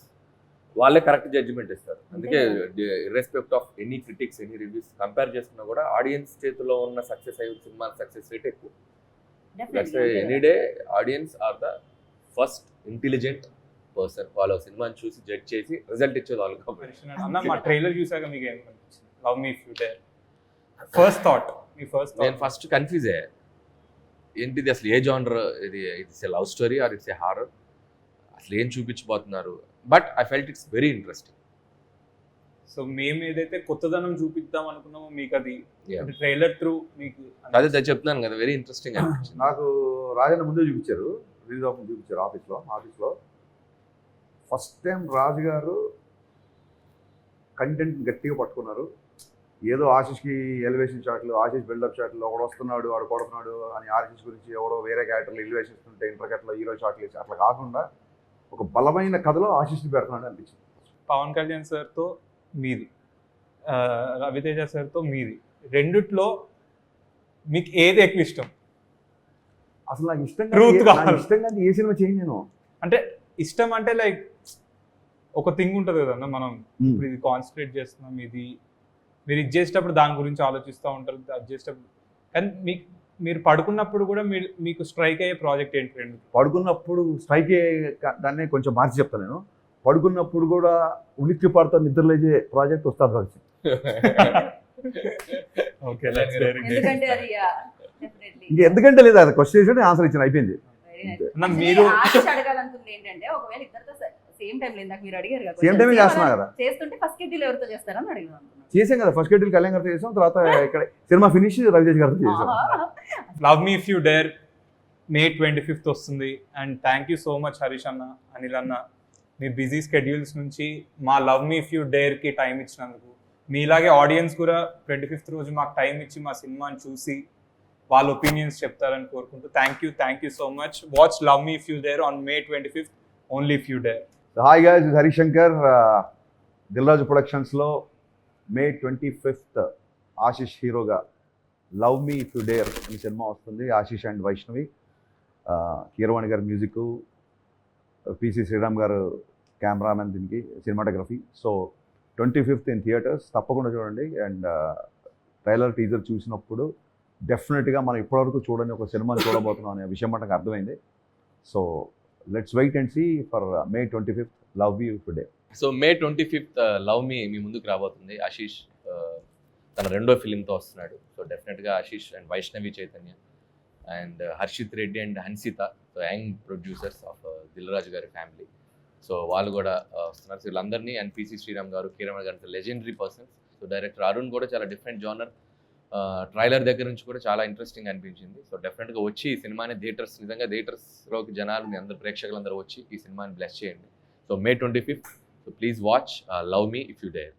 వాళ్ళే కరెక్ట్ జడ్జిమెంట్ ఇస్తారు. అందుకే irrespect of any critics, any reviews compare చేసుకున్నా కూడా ఆడియన్స్ చేతిలో ఉన్న సక్సెస్ అయ్యే సినిమా సక్సెస్ రేట్ ఎక్కువ. Any day audience are the first intelligent person. వాళ్ళ సినిమాని చూసి జడ్జ్ చేసి రిజల్ట్ ఇచ్చేది వాళ్ళు. అన్న మా ట్రైలర్ చూసాక మీకు ఏమనిపించింది? Love me if you dare. First thought, మీ ఫస్ట్ థాట్. నేను ఫస్ట్ కన్ఫ్యూజ్ అయ్యా, ఏంటిది అసలు, ఏ జానర్ ఇది? It's a love story or it's a horror? అసలు ఏం చూపించబోతున్నారు? But I felt it's very interesting. So మేము ఏదైతే కొత్తదనం చూపిద్దాం అనుకున్నామో మీకు అది ట్రైలర్ త్రూ మీకు అదే చెప్తున్నాను కదా, వెరీ ఇంట్రెస్టింగ్ అనిపించింది. నాకు రాజన్న ముందే చూపించారు, రిలీజ్ ఆఫ్ చూపించారు ఆఫీస్లో. ఫస్ట్ టైం రాజు గారు కంటెంట్ గట్టిగా పట్టుకున్నారు. ఏదో ఆశీష్కి ఎలివేషన్ షాట్లు, ఆశీష్ బిల్డప్ షాట్లు, ఒకడు వస్తున్నాడు వాడు కొడుతున్నాడు అని ఆశీష్ గురించి ఎవడో వేరే క్యారెక్టర్లు ఎలివేషన్ ఇస్తుంటే ఇంటర్కట్లో హీరో షాట్లు వేసి అట్లా కాకుండా ఒక బలమైన కథలో ఆశీష్ని పెడుతున్నాడు అనిపించింది. పవన్ కళ్యాణ్ సార్తో మీది రవితేజ సార్తో మీది, రెండిట్లో మీకు ఏది ఎక్కువ ఇష్టం? అసలు నాకు Truth కావాలి. ఇష్టంగా ఏ సినిమా చేయను నేను. అంటే ఇష్టం అంటే లైక్ ఒక థింగ్ ఉంటుంది కదన్న, మనం ఇప్పుడు ఇది కాన్సన్ట్రేట్ చేస్తున్నాం, ఇది మీరు ఇది చేసేటప్పుడు దాని గురించి ఆలోచిస్తూ ఉంటారు, అది చేసేటప్పుడు. కానీ మీరు పడుకున్నప్పుడు కూడా మీకు స్ట్రైక్ అయ్యే ప్రాజెక్ట్ ఏంటి రెండు? పడుకున్నప్పుడు స్ట్రైక్ దాన్ని కొంచెం మార్చి చెప్తాను నేను. పడుకున్నప్పుడు కూడా ఉలిక్కి పడుతూ నిద్రలేచే ప్రాజెక్ట్ వస్తుంది కలిసి. ఓకే, ఎందుకంటే అది డెఫినెట్లీ ఇంకా ఎందుకంటే లేదు, అది క్వశ్చన్ చేసి ఆన్సర్ ఇచ్చిన అయిపోయింది. మీరు అడగాలనుకుంది ఏంటంటే ఒకవేళ ఇద్దరితో సేమ్ టైం లేదు, మీరు అడిగారు కదా, సేమ్ టైమే చేస్తున్నా కదా. చేస్తుంటే ఫస్ట్ షెడ్యూల్ ఎవరితో చేస్తారని అడిగాను. చేసాం కదా, ఫస్ట్ షెడ్యూల్ కళ్యాణ్ గారితో చేసాం, తర్వాత ఇక్కడ సినిమా ఫినిష్ రవితేజ్ గారితో చేసాం. Love me if you dare May 25th వస్తుంది. And thank you so much Harish అన్న, అనిల్ అన్న, మీ బిజీ స్కెడ్యూల్స్ నుంచి మా లవ్ మీ ఇఫ్ యూ డేర్కి టైం ఇచ్చినందుకు. మీలాగే ఆడియన్స్ కూడా 25th రోజు మాకు టైం ఇచ్చి మా సినిమాని చూసి వాళ్ళ ఒపీనియన్స్ చెప్తారని కోరుకుంటూ thank you so much. Watch love me if you dare on May 25th, only if you dare. Hi guys, ఇది హరిశంకర్. దిల్ రాజు ప్రొడక్షన్స్లో May 25th ఆశిష్ హీరోగా love me if you dare అనే సినిమా వస్తుంది. ఆశిష్ అండ్ వైష్ణవి, కీరవాణి గారి మ్యూజిక్, పిసి శ్రీరామ్ గారు cameraman, దీనికి cinematography. So 25th in theatres, తప్పకుండా చూడండి. And trailer teaser చూసినప్పుడు డెఫినెట్గా మనం ఇప్పటివరకు చూడని ఒక సినిమాని చూడబోతున్నాం అనే విషయం మనకు అర్థమైంది. So let's wait and see for May 25th love me if you dare. So May 25th love me మీ ముందుకు రాబోతుంది. ఆశీష్ తన రెండో ఫిలింతో వస్తున్నాడు. సో డెఫినెట్గా Ashish and Vaishnavi Chaitanya and Harshit Reddy and Hansitha, so young producers of Dil Raju గారి ఫ్యామిలీ, సో వాళ్ళు కూడా వస్తున్నారు. సో వీళ్ళందరినీ, అండ్ పిసి శ్రీరామ్ గారు, కీరవాణి గారు, legendary persons. So director Arun కూడా చాలా డిఫరెంట్ జోనర్. ట్రైలర్ దగ్గర నుంచి కూడా చాలా ఇంట్రెస్టింగ్ అనిపించింది. సో డెఫినెట్గా వచ్చి ఈ సినిమాని నిజంగా థియేటర్స్లోకి జనాలు, మీ అందరు ప్రేక్షకులందరూ వచ్చి ఈ సినిమాని బ్లెస్ చేయండి. So May 25th, so please watch love me if you dare.